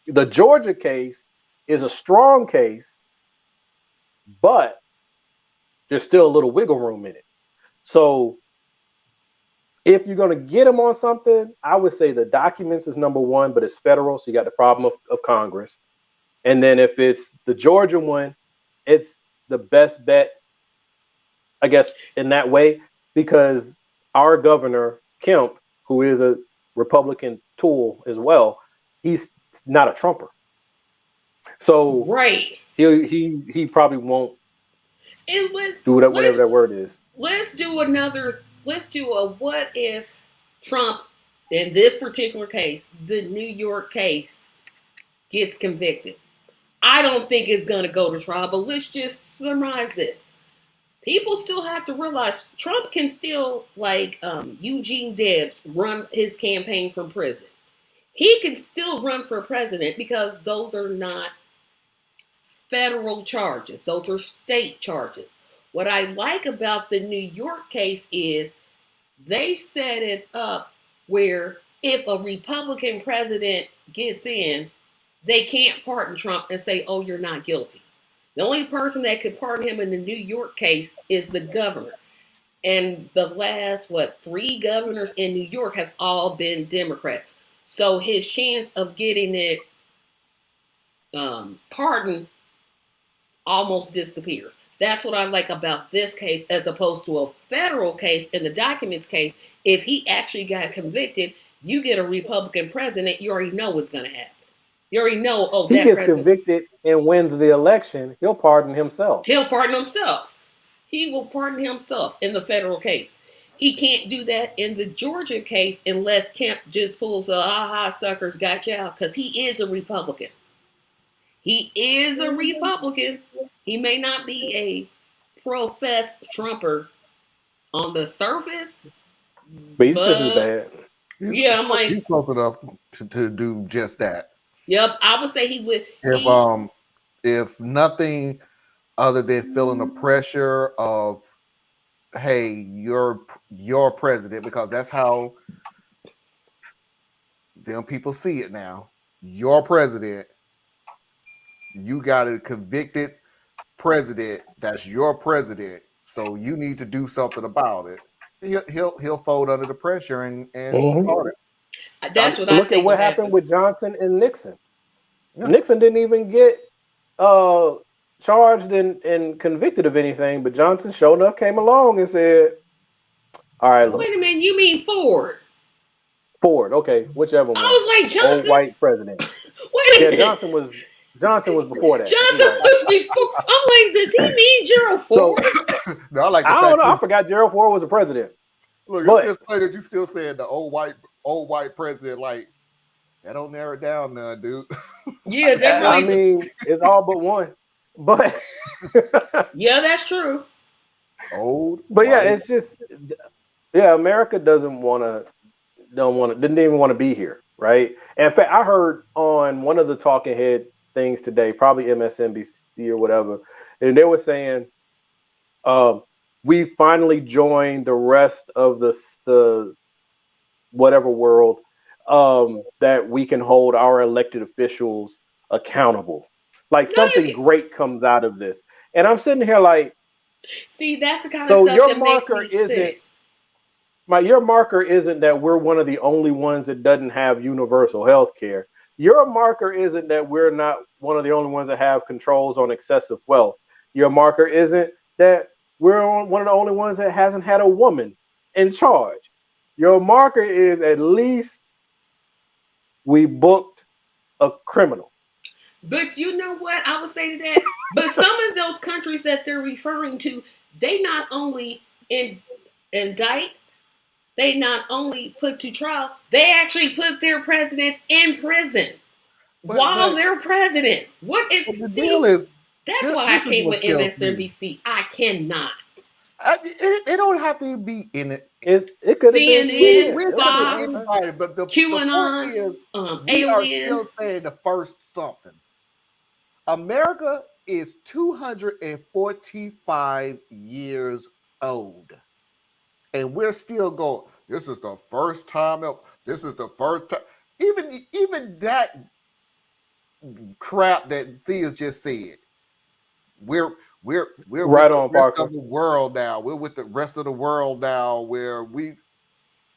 The Georgia case is a strong case, but there's still a little wiggle room in it. So if you're going to get them on something, I would say the documents is number one, but it's federal. So you got the problem of Congress. And then if it's the Georgia one, it's the best bet, I guess, in that way, because our governor, Kemp, who is a Republican tool as well, he's not a Trumper. So Right. he probably won't And do that, whatever let's that word is. let's do a what if Trump in this particular case, the New York case, gets convicted. I don't think it's gonna go to trial, but let's just summarize this. People still have to realize Trump can still, like Eugene Debs, run his campaign from prison. He can still run for president because those are not federal charges, those are state charges. What I like about the New York case is they set it up where if a Republican president gets in, they can't pardon Trump and say, oh, you're not guilty. The only person that could pardon him in the New York case is the governor. And the last, three governors in New York have all been Democrats. So his chance of getting it pardoned almost disappears. That's what I like about this case as opposed to a federal case. In the documents case, if he actually got convicted, you get a Republican president, you already know what's going to happen. You already know, oh, He that gets president, convicted and wins the election, he'll pardon himself. he'll pardon himself. He will pardon himself in the federal case. He can't do that in the Georgia case unless Kemp just pulls a aha suckers got you out because he is a Republican. He is a Republican. He may not be a professed Trumper on the surface, But he's just as but bad. yeah, I'm like, He's close enough to do just that. yep, I would say he would. If nothing other than feeling the pressure of, hey, you're president, because that's how them people see it now. You're president. You got a convicted president. That's your president. So you need to do something about it. He'll fold under the pressure and pardon. That's what I Look at think what would happened happen. with Johnson and Nixon. Yeah. Nixon didn't even get charged and convicted of anything, but Johnson sure enough came along and said, all right, look, Wait a minute, you mean Ford? Ford, okay, whichever I one. was like Old Johnson. white president. Wait a Yeah, minute. Johnson was before that. You're Johnson right. was before. I'm like, does he mean Gerald Ford? So No, I like the I fact don't know. I that, forgot Gerald Ford was a president. look, But- it's just funny that you still saying the old white president. Like, that don't narrow it down none, dude. Yeah, that really. I mean, it's all but one. But Yeah, that's true. Old. but yeah, white. it's just America didn't even want to be here, right? And in fact, I heard on one of the talking head things today, probably MSNBC or whatever, and they were saying, we finally joined the rest of the whatever world, that we can hold our elected officials accountable. Like No, you something can great comes out of this, and I'm sitting here like, see. That's the kind of so stuff that makes me sick. your marker isn't that we're one of the only ones that doesn't have universal health care. Your marker isn't that we're not one of the only ones that have controls on excessive wealth. Your marker isn't that we're one of the only ones that hasn't had a woman in charge. Your marker is at least we booked a criminal. But you know what? I would say to that. But some of those countries that they're referring to, they not only indict, they not only put to trial, they actually put their presidents in prison while but they're president. What is the deal see? is That's this. why I This is can't what with kills me. MSNBC. I cannot. It don't have to be in it. It could have been CNN, CNN. We're It would have been saying Fox, anything. anybody, but the point QAnon, is, we are Alien. still saying the first something. America is 245 years old, and we're still going. This is the first time. This is the first time. Even that crap that Thea's just said. We're we're with Right the on, rest Parker. of the world now. We're with the rest of the world now. Where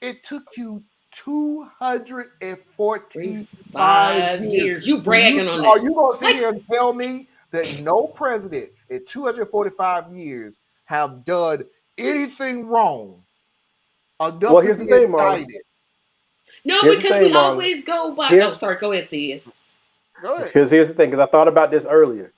it took you 245 years. $5 years. You bragging on Are that? you gonna sit Like here and tell me that no president in 245 years have done anything wrong enough Well, to here's be the thing, Marlon. indicted? no, Here's the because we thing, Marlon. always go by. Oh, Here, sorry. Go ahead, Theus. Go ahead. because here's the thing. Because I thought about this earlier.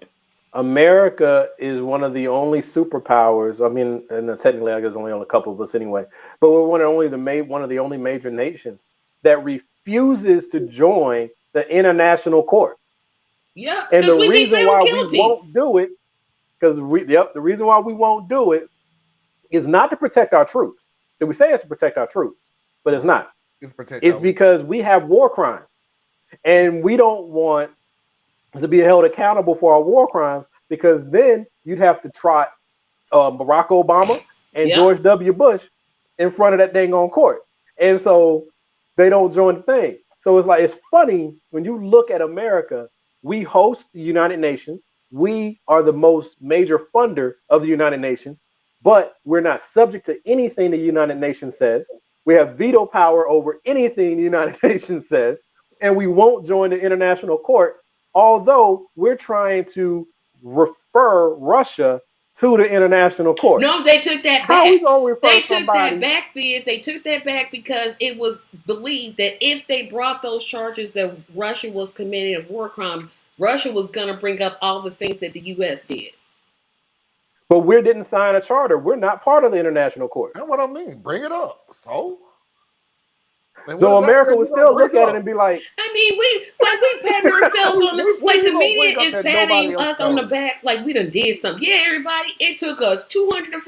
America is one of the only superpowers. I mean, and technically, I guess only on a couple of us anyway. But we're one of the only major nations that refuses to join the international court. Yep, And the because we be reason found why we guilty. won't do it, the reason why we won't do it is not to protect our troops. So we say it's to protect our troops, but it's not. Just protect It's our because we have war crimes, and we don't want to be held accountable for our war crimes because then you'd have to trot Barack Obama and Yep. George W. Bush in front of that dang on court. And so they don't join the thing. So it's like, it's funny when you look at America, we host the United Nations. We are the most major funder of the United Nations, but we're not subject to anything the United Nations says. We have veto power over anything the United Nations says, and we won't join the international court, although we're trying to refer Russia to the international court. No, they took that How are back. we gonna refer They took that somebody? back, Theus. They took that back because it was believed that if they brought those charges that Russia was committing a war crime, Russia was going to bring up all the things that the U.S. did. But we didn't sign a charter. We're not part of the international court. That's what I mean. Bring it up. So America would still look at it and be like, I mean, we patting ourselves on the like the media is patting us on the back like we done did something. Yeah, everybody, it took us 200.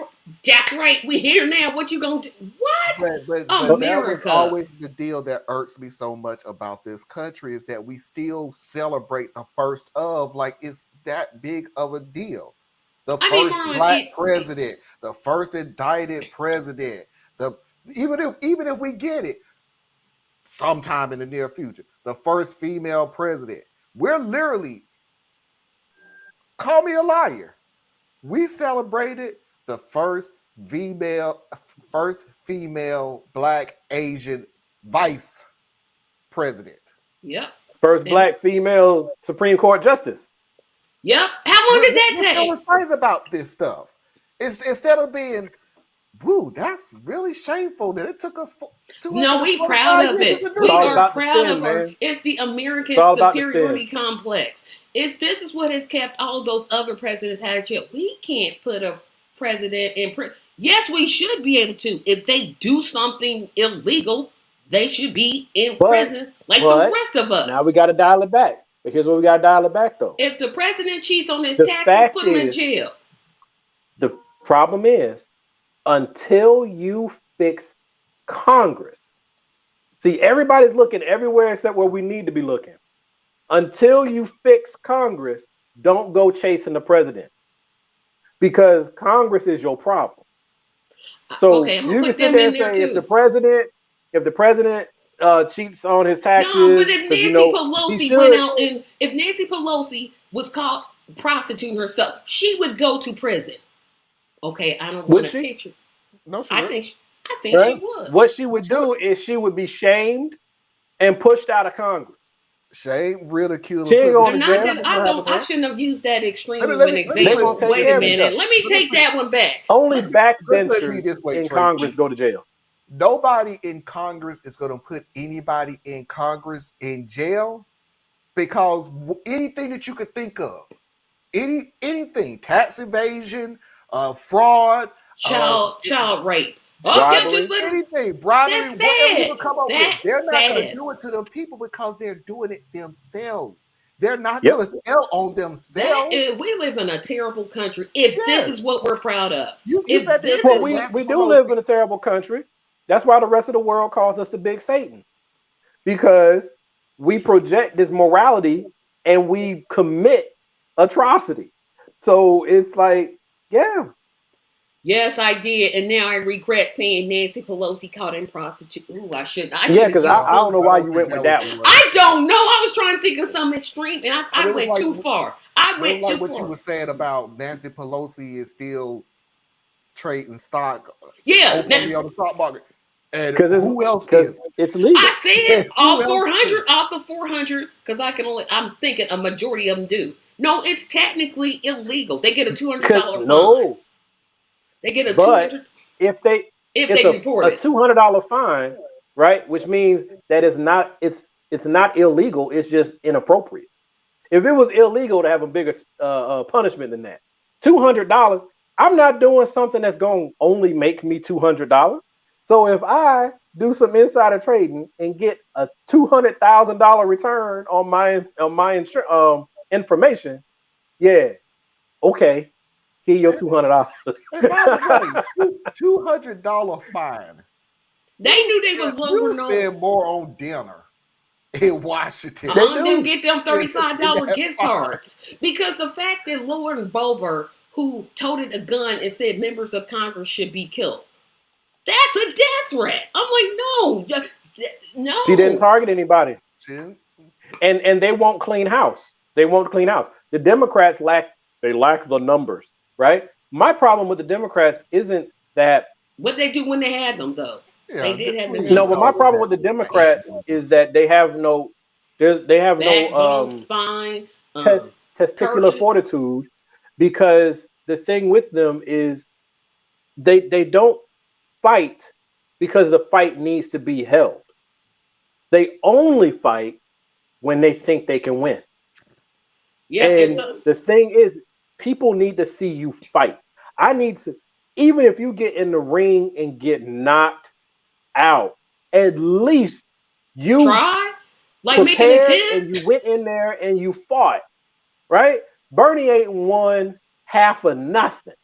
That's right, we here now. What you gonna do? What? But that was always the deal that irks me so much about this country is that we still celebrate the first of like it's that big of a deal. The first black president, the first indicted president, even if we get it sometime in the near future, the first female president. We're literally, call me a liar, we celebrated the first female black Asian vice president. Yep. First black female Supreme Court justice. Yep. How long did that take? We're fighting about this stuff. It's instead of being, woo, that's really shameful that it took us. No, we proud of it. We are proud of her. It's the American superiority complex. This is what has kept all those other presidents out of jail. We can't put a president in prison. Yes, we should be able to. If they do something illegal, they should be in prison like the rest of us. Now we got to dial it back. But here's what we got to dial it back, though. If the president cheats on his taxes, put him in jail. The problem is, until you fix Congress, see, everybody's looking everywhere except where we need to be looking. Until you fix Congress, don't go chasing the president, because Congress is your problem. So you can sit there and say, if the president cheats on his taxes, no, but if Nancy Pelosi went out and if Nancy Pelosi was caught prostituting herself, she would go to prison. Okay, I don't want to picture. No, I think she would. What she would do is she would be shamed and pushed out of Congress. Shame, ridicule. I shouldn't have used that extreme of an example. Wait a minute. Let me take that one back. Only backbenchers in Congress go to jail. nobody in Congress is going to put anybody in Congress in jail because anything that you could think of, anything, tax evasion, fraud, Child rape. Oh yeah, just Bribery. let them. anything, bribery, That's whatever you sad. can come up with, That's they're not going to sad. do it to the people because they're doing it themselves. They're not Yep. going to tell on That themselves. is, we live in a terrible country. If this Yes. is what we're proud of, You if said there this Well, is said what Nancy we do live Pelosi. in a terrible country. That's why the rest of the world calls us the big Satan, because we project this morality and we commit atrocity. So it's like, yeah, yes, I did, and now I regret saying Nancy Pelosi caught in prostitute. Ooh, I yeah, should have because used I No, don't know I why don't you think went that with was that one. the word. I don't know. I was trying to think of something extreme, and But I it was went like too far. I But it was went like too what you far. were saying about Nancy Pelosi is still trading stock Yeah, now, openly on the stock market. And Because who else because is? it's legal. I said And who all else is? 400 off the 400 because I can only. I'm thinking a majority of them do. No, it's technically illegal. They get a Cause $200 fine. no, They get a but 200 if they if it's they report a it. $200 fine, right? Which means that it's not illegal. It's just inappropriate. If it was illegal to have a bigger punishment than that, $200. I'm not doing something that's going to only make me $200. So if I do some insider trading and get a $200,000 return on information, yeah, okay, here your $200. And by the way, $200 fine. They knew they was lower You known. spend more on dinner in Washington They Them do. get them in $35 that gift fine. cards because the fact that Lauren Boebert, who toted a gun and said members of Congress should be killed, that's a death threat. I'm like, She didn't no. target anybody, Shit. and they won't clean house. They won't clean house. The Democrats lack the numbers, right? My problem with the Democrats isn't that. What they do when they had them though? They Yeah, did have the please No, but numbers. my don't problem with the exaggerate those Democrats is numbers. that they have no Backbone, spine, test, testicular courage. fortitude, because the thing with them is they don't fight because the fight needs to be held. They only fight when they think they can win. Yep, and And so the thing is, people need to see you fight. I need to, even if you get in the ring and get knocked out, at least you try, like make an prepared attempt. and you went in there and you fought, right? Bernie ain't won half of nothing,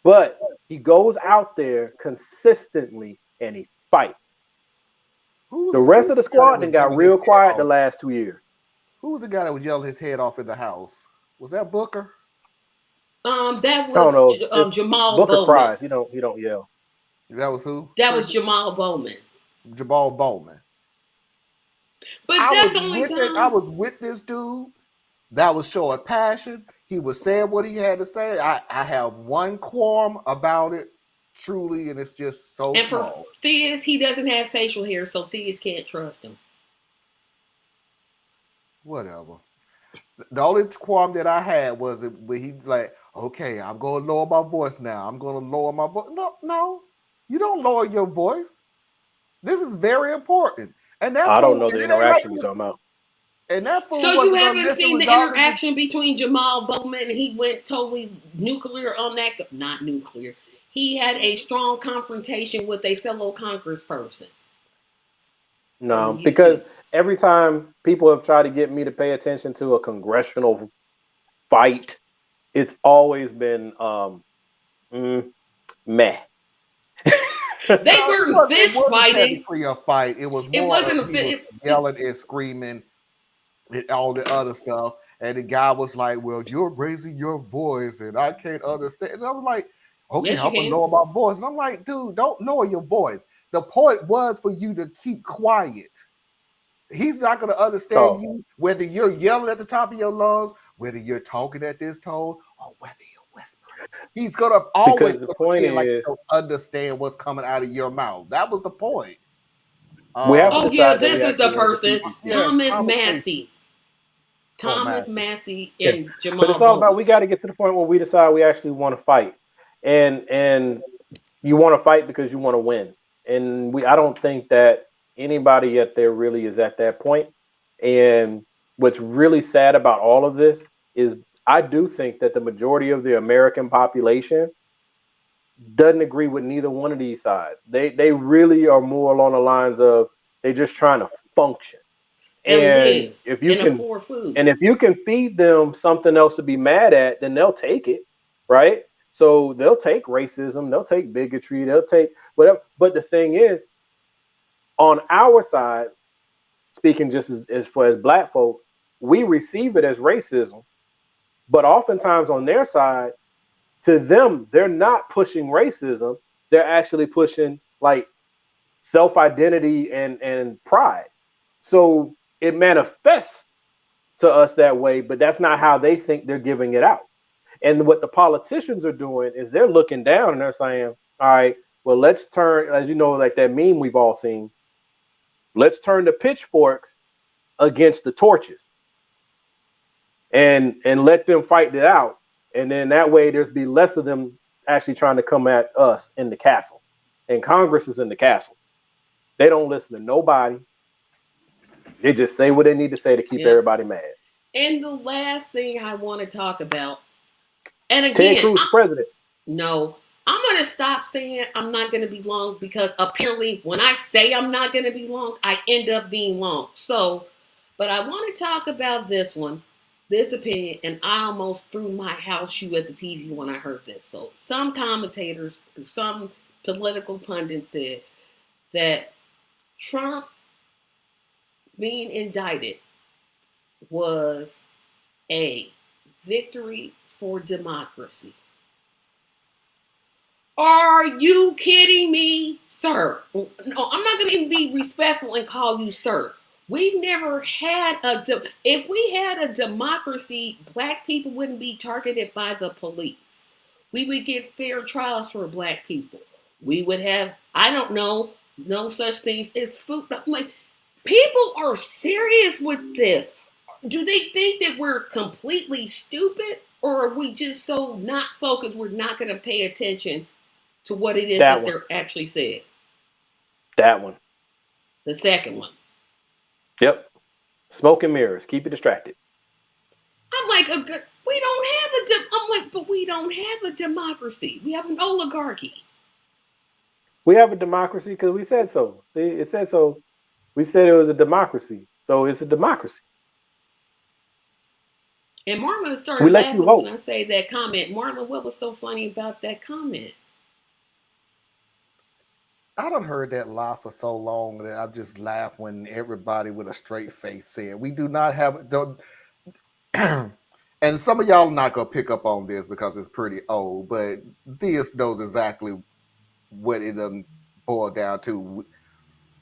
but he goes out there consistently and he fights. The rest Who's of the the guy that squad was then got yelling his real head quiet the off? last 2 years. Who was the guy that was yelling his head off in the house? Was that Booker? That I don't was know. It's Jamal Booker Bowman. Prize. He don't yell. That was who? That was Tracy? Jamal Bowman. Jamal Bowman. But that's the only I time. was with this dude that was showing passion. He was saying what he had to say. I have one qualm about it, truly, and it's just so And for small. Theus, he doesn't have facial hair, so Theus can't trust him. Whatever. The only qualm that I had was that when he's like, okay, I'm going to lower my voice now. I'm going to lower my voice. No, you don't lower your voice. This is very important. And that I don't fool, know and the it ain't like interaction you're talking about. and that fool So you wasn't going to haven't listen seen the regardless. interaction between Jamal Bowman and he went totally nuclear on that. Not nuclear. He had a strong confrontation with a fellow congressperson on No, because YouTube. every time people have tried to get me to pay attention to a congressional fight, it's always been meh. They No, weren't it fist wasn't fighting. technically a fight. It was It more of wasn't a he was yelling and screaming and all the other stuff. And the guy was like, well, you're raising your voice and I can't understand. And I was like, okay, Yes, you I'm going to can. lower my voice. And I'm like, dude, don't lower your voice. The point was for you to keep quiet. He's not going to understand So you, whether you're yelling at the top of your lungs, whether you're talking at this tone, or whether you're whispering. He's going to always because the point pretend like is, you don't understand what's coming out of your mouth. That was the point. we have to Oh Um, yeah, decide that we this is the actually want to person. defeat these people. yes, Thomas conversation. Massey. Oh, Thomas Massey. Massey Yeah, and but it's Jamal all about Bowman. we got to get to the point where we decide we actually want to fight, and you want to fight because you want to win. and I don't think that anybody yet there really is at that point. And what's really sad about all of this is I do think that the majority of the American population doesn't agree with neither one of these sides. They really are more along the lines of they just trying to function. and And live if you and can afford food. and if you can feed them something else to be mad at, then they'll take it, right? So they'll take racism, they'll take bigotry, they'll take whatever. But the thing is, on our side, speaking just as for as black folks, we receive it as racism. But oftentimes on their side, to them, they're not pushing racism. They're actually pushing like self identity and pride. So it manifests to us that way, but that's not how they think they're giving it out. And what the politicians are doing is they're looking down and they're saying, all right, well, let's turn, as you know, like that meme we've all seen, let's turn the pitchforks against the torches and let them fight it out. And then that way there's be less of them actually trying to come at us in the castle. And Congress is in the castle. They don't listen to nobody. They just say what they need to say to keep Yeah. everybody mad. And the last thing I want to talk about, and Ted again, Cruz president. no, I'm going to stop saying I'm not going to be long because apparently when I say I'm not going to be long, I end up being long. So, but I want to talk about this one, this opinion, and I almost threw my house shoe at the TV when I heard this. So, some commentators or some political pundits said that Trump being indicted was a victory for democracy. Are you kidding me, sir? No, I'm not going to even be respectful and call you sir. We've never had if we had a democracy, black people wouldn't be targeted by the police. We would get fair trials for black people. We would have, I don't know, no such things as food. I'm like, people are serious with this. Do they think that we're completely stupid? Or are we just so not focused, we're not going to pay attention to what it is That that one. they're actually saying? That one. The second one. Yep. Smoke and mirrors. Keep you distracted. I'm like, we don't have I'm like, but we don't have a democracy. We have an oligarchy. We have a democracy because we said so. See, it said so. We said it was a democracy. So it's a democracy. And Marlon We started let you laughing when vote. I say that comment. Marlon, what was so funny about that comment? I done heard that lie for so long that I've just laughed when everybody with a straight face said, we do not have, don't, and some of y'all are not going to pick up on this because it's pretty old, but this knows exactly what it boiled down to.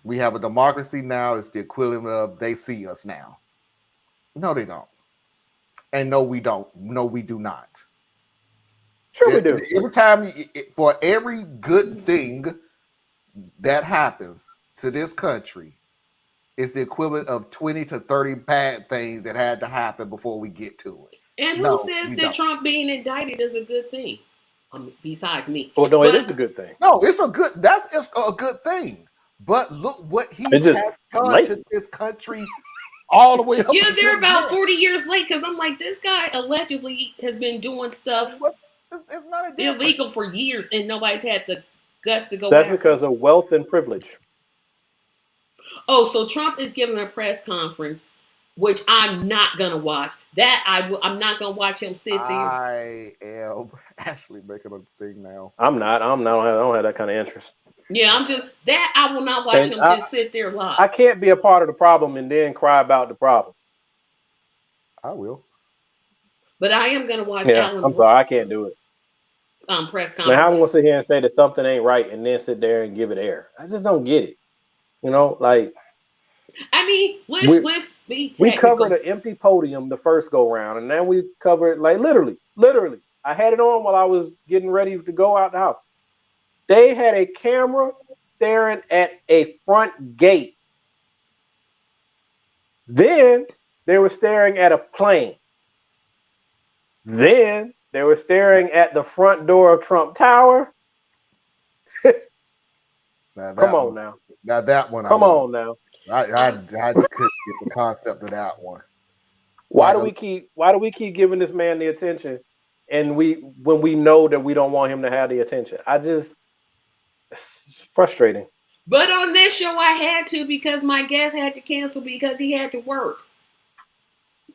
We have a democracy now. It's the equivalent of they see us now. No, they don't. And no, we don't. No, we do not. Sure we do. Every time, for every good thing that happens to this country, it's the equivalent of 20 to 30 bad things that had to happen before we get to it. And who No, says we that don't. Trump being indicted is a good thing? Besides me. Well, no, it But is a good thing. No, it's a good thing. But look what he It's just has done late. to this country all the way up yeah, until they're about now. 40 years late because I'm like, this guy allegedly has been doing stuff It's not a difference. illegal for years and nobody's had the guts to go That's after him. because of wealth and privilege. Oh, so Trump is giving a press conference, which I'm not gonna watch. I'm not gonna watch him sit there. I am actually making a thing now. I'm not. I'm not. I don't have that kind of interest. Yeah, I'm just that I will not watch And him just sit there I live. can't be a part of the problem and then cry about the problem. I will. But I am gonna watch Yeah, Alan I'm sorry. I Brooks can't do it. press Now, how conference. am I gonna sit here and say that something ain't right and then sit there and give it air? I just don't get it. You know, like I mean, we let's be we covered technical. an empty podium the first go round, and then we covered like literally. I had it on while I was getting ready to go out the house. They had a camera staring at a front gate. Then they were staring at a plane. Then they were staring at the front door of Trump Tower. Now Come that on one, now. now that one, I Come was on now. I couldn't get the concept of that one. Why Like, do we keep giving this man the attention and when we know that we don't want him to have the attention? It's frustrating. But on this show, I had to because my guest had to cancel because he had to work.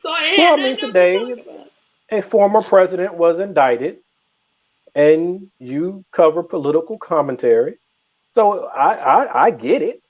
So I Well, had I mean nothing else to today talk about. a former president was indicted and you cover political commentary. So I get it.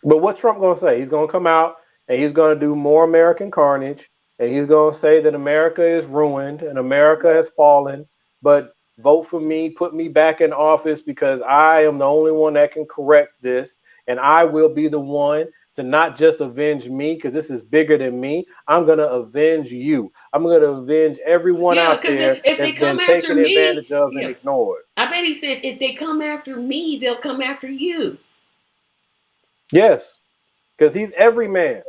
But what's Trump going to say? He's going to come out and he's going to do more American carnage, and he's going to say that America is ruined and America has fallen. But vote for me, put me back in office because I am the only one that can correct this, and I will be the one to not just avenge me because this is bigger than me. I'm going to avenge you. I'm going to avenge everyone Yeah, out because there if they that's come been after taken me, advantage of and yeah, ignored. I bet he said if they come after me, they'll come after you. Yes, because he's every man.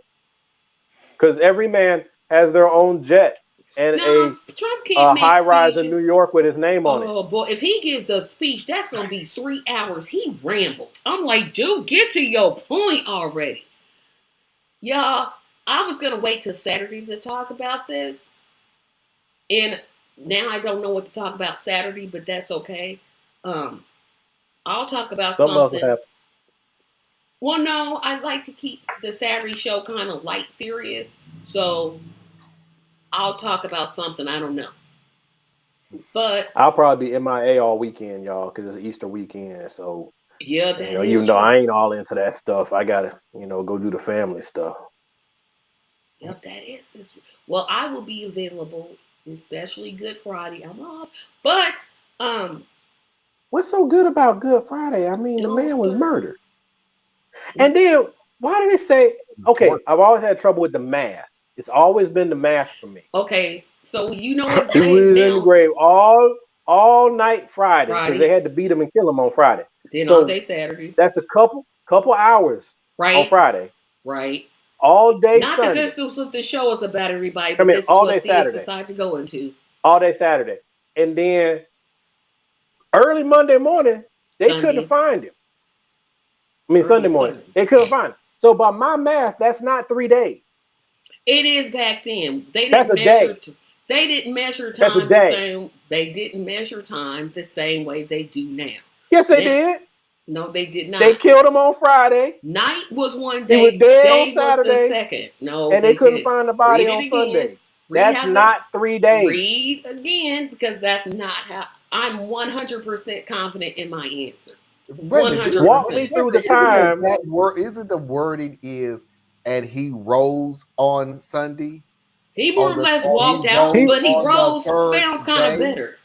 Because every man has their own jet and No, Trump can't make high rise in speeches. New York with his name on it. Oh boy, if he gives a speech, that's gonna be 3 hours. He rambles. I'm like, dude, get to your point already. Y'all, I was gonna wait till Saturday to talk about this. And now I don't know what to talk about Saturday, but that's okay. Um, I'll talk about Something else will something. happen. Well, no, I like to keep the Saturday show kind of light serious. So I'll talk about something I don't know. But I'll probably be MIA all weekend, y'all, because it's Easter weekend. So, yeah, that is even though true. I ain't all into that stuff, I gotta, go do the family stuff. Yep, that is this. Well, I will be available, especially Good Friday. I'm off, but um, What's so good about Good Friday? I mean, the don't man was start. murdered. And then why did they say? Okay, important. I've always had trouble with the math. It's always been the math for me. Okay, so you know what He day was in the now? grave all night Friday because they Friday, had to beat him and kill him on Friday. then all So day Saturday, that's a couple hours on right? Friday, Right. all day Not that Sunday. this is what the show is about, everybody, I but mean, this is all day what these Saturday, decide to go into all day Saturday, and then early Monday morning they couldn't Sunday, find him. I mean early Sunday morning Sunday. they couldn't find him. So by my math, that's not 3 days. It is back then. They That's didn't a measure. day. They didn't measure That's a time the day. same. They didn't measure time the same way they do now. Yes, they Now, did. no, they did They not. killed him on Friday. Night was one He was day. dead on Day was the Saturday, second. No, and they they couldn't did. find the body Read on it again. Sunday. Read That's how the. not 3 days. Read again because that's not how. I'm 100% confident in my answer. Wait a minute. Walk 100%. me Wait a through the minute. Isn't the time. exact word? Isn't the wording is, and he rose on Sunday He more on or the less he walked out, rose He but he on the rose third sounds kind of day. better.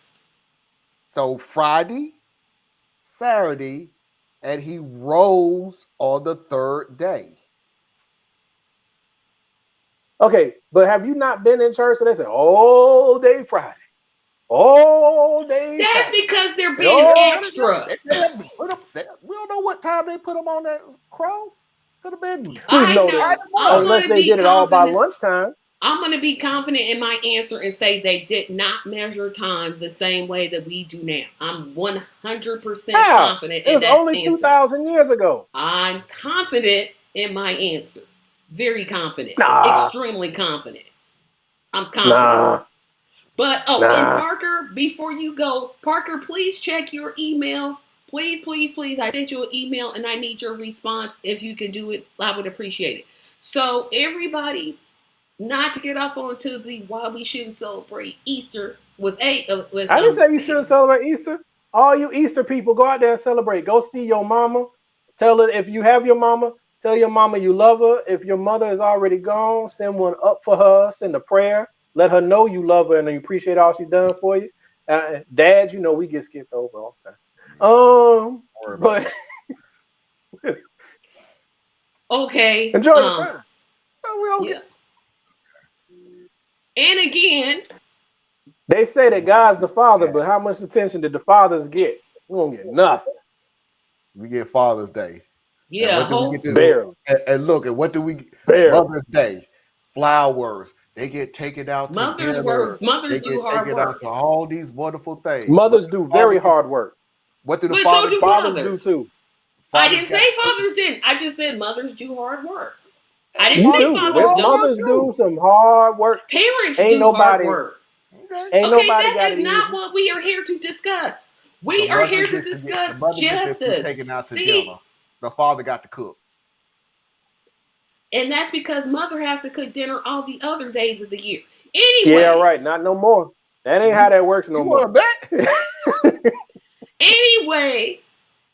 So Friday, Saturday, and he rose on the third day. okay, but have you not been in church? And they say all day Friday, all day That's Saturday, because they're and being all. extra. We don't know what time they put him on that cross. Could have been We I know Friday that know. I'm morning. unless gonna they be did it all by confident. lunchtime. I'm gonna be confident in my answer and say they did not measure time the same way that we do now. I'm 100% How? confident It in was that only two answer. thousand years ago. I'm confident in my answer. Very confident. Nah, Extremely confident. I'm confident. nah, But and nah. Parker, before you go, Parker, please check your email. Please, please, please. I sent you an email and I need your response. If you can do it, I would appreciate it. So everybody, not to get off onto the why we shouldn't celebrate Easter with I didn't say you shouldn't celebrate Easter. All you Easter people, go out there and celebrate. Go see your mama. Tell her if you have your mama, tell your mama you love her. If your mother is already gone, send one up for her. Send a prayer. Let her know you love her and you appreciate all she's done for you. Dad, we get skipped over all the time. Don't worry about But that. Okay. enjoy the time. No, we don't Yeah. get. And again, They say that God's the father, but how much attention did the fathers get? We don't get nothing. We get Father's Day, and yeah, what do we get hope to? Barely. And look, and what do we? Barely. Mother's Day, flowers. They get taken out to mothers dinner. work mothers They do get hard taken out work. to all these wonderful things. What Mothers does do father very get? hard work. What do the But so fathers do do? Fathers do fathers. too. I Fathers didn't say got fathers didn't. I just said mothers do hard work. I and didn't You say fathers do. do fathers If hard don't. work mothers do too. some hard work, Parents ain't do hard nobody, work. Okay. ain't Okay, nobody that got is it not easy. what we are here to discuss. The We are mother here to gets the discuss mother gets their food justice. taken out to See, dinner. The father got to cook. and that's because mother has to cook dinner all the other days of the year. Yeah, Anyway, right. Not no more. That ain't how that works no You more. want to bet? anyway,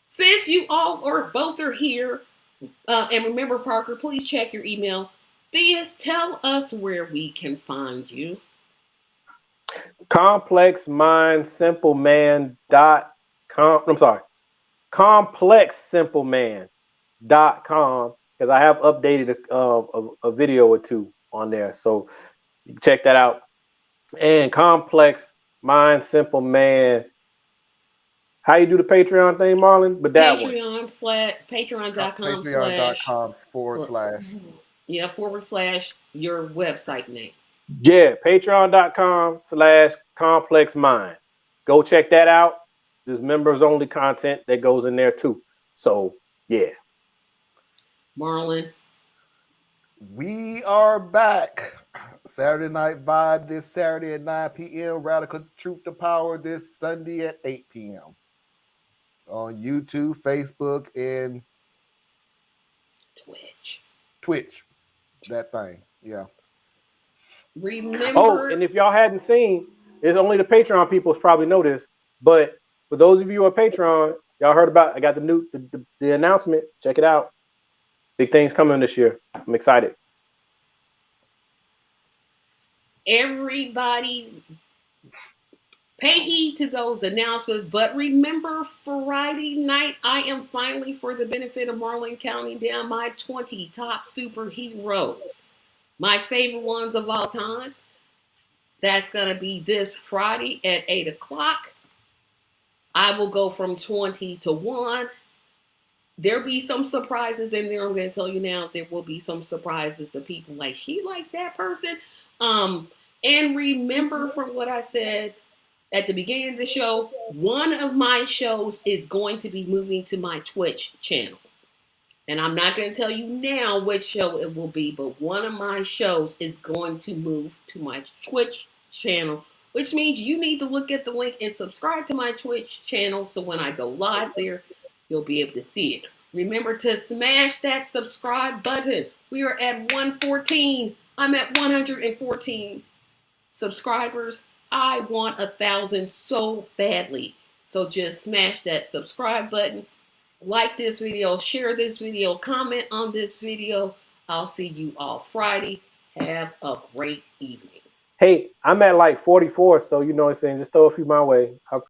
since you all or both are here, and remember, Parker, please check your email. Theus, tell us where we can find you. ComplexMindSimpleMan.com. I'm sorry. ComplexSimpleMan.com, because I have updated a video or two on there. So you can check that out. And Complex Mind Simple Man. How you do the Patreon thing, Marlon? But that one. Patreon.com/, Patreon.com// / your website name. Yeah, Patreon.com/Complex Mind. Go check that out. There's members only content that goes in there too. So yeah. Marlon. We are back. Saturday Night Vibe this Saturday at 9 p.m. Radical Truth to Power this Sunday at 8 p.m. on YouTube, Facebook, and Twitch. That thing. Yeah. Remember. Oh, and if y'all hadn't seen, it's only the Patreon people probably know this. But for those of you who are Patreon, y'all heard about. I got the announcement. Check it out. Big things coming this year. I'm excited. Everybody pay heed to those announcements. But remember, Friday night, I am finally, for the benefit of Marlon, counting down my 20 top superheroes. My favorite ones of all time. That's going to be this Friday at 8 o'clock. I will go from 20 to 1. There'll be some surprises in there. I'm going to tell you now, there will be some surprises of people like, she likes that person. And remember from what I said at the beginning of the show, one of my shows is going to be moving to my Twitch channel. And I'm not going to tell you now which show it will be, but one of my shows is going to move to my Twitch channel, which means you need to look at the link and subscribe to my Twitch channel so when I go live there, you'll be able to see it. Remember to smash that subscribe button. We are at 114. I'm at 114 subscribers. I want 1,000 so badly. So just smash that subscribe button. Like this video, share this video, comment on this video. I'll see you all Friday. Have a great evening. Hey, I'm at like 44, so you know what I'm saying. Just throw a few my way.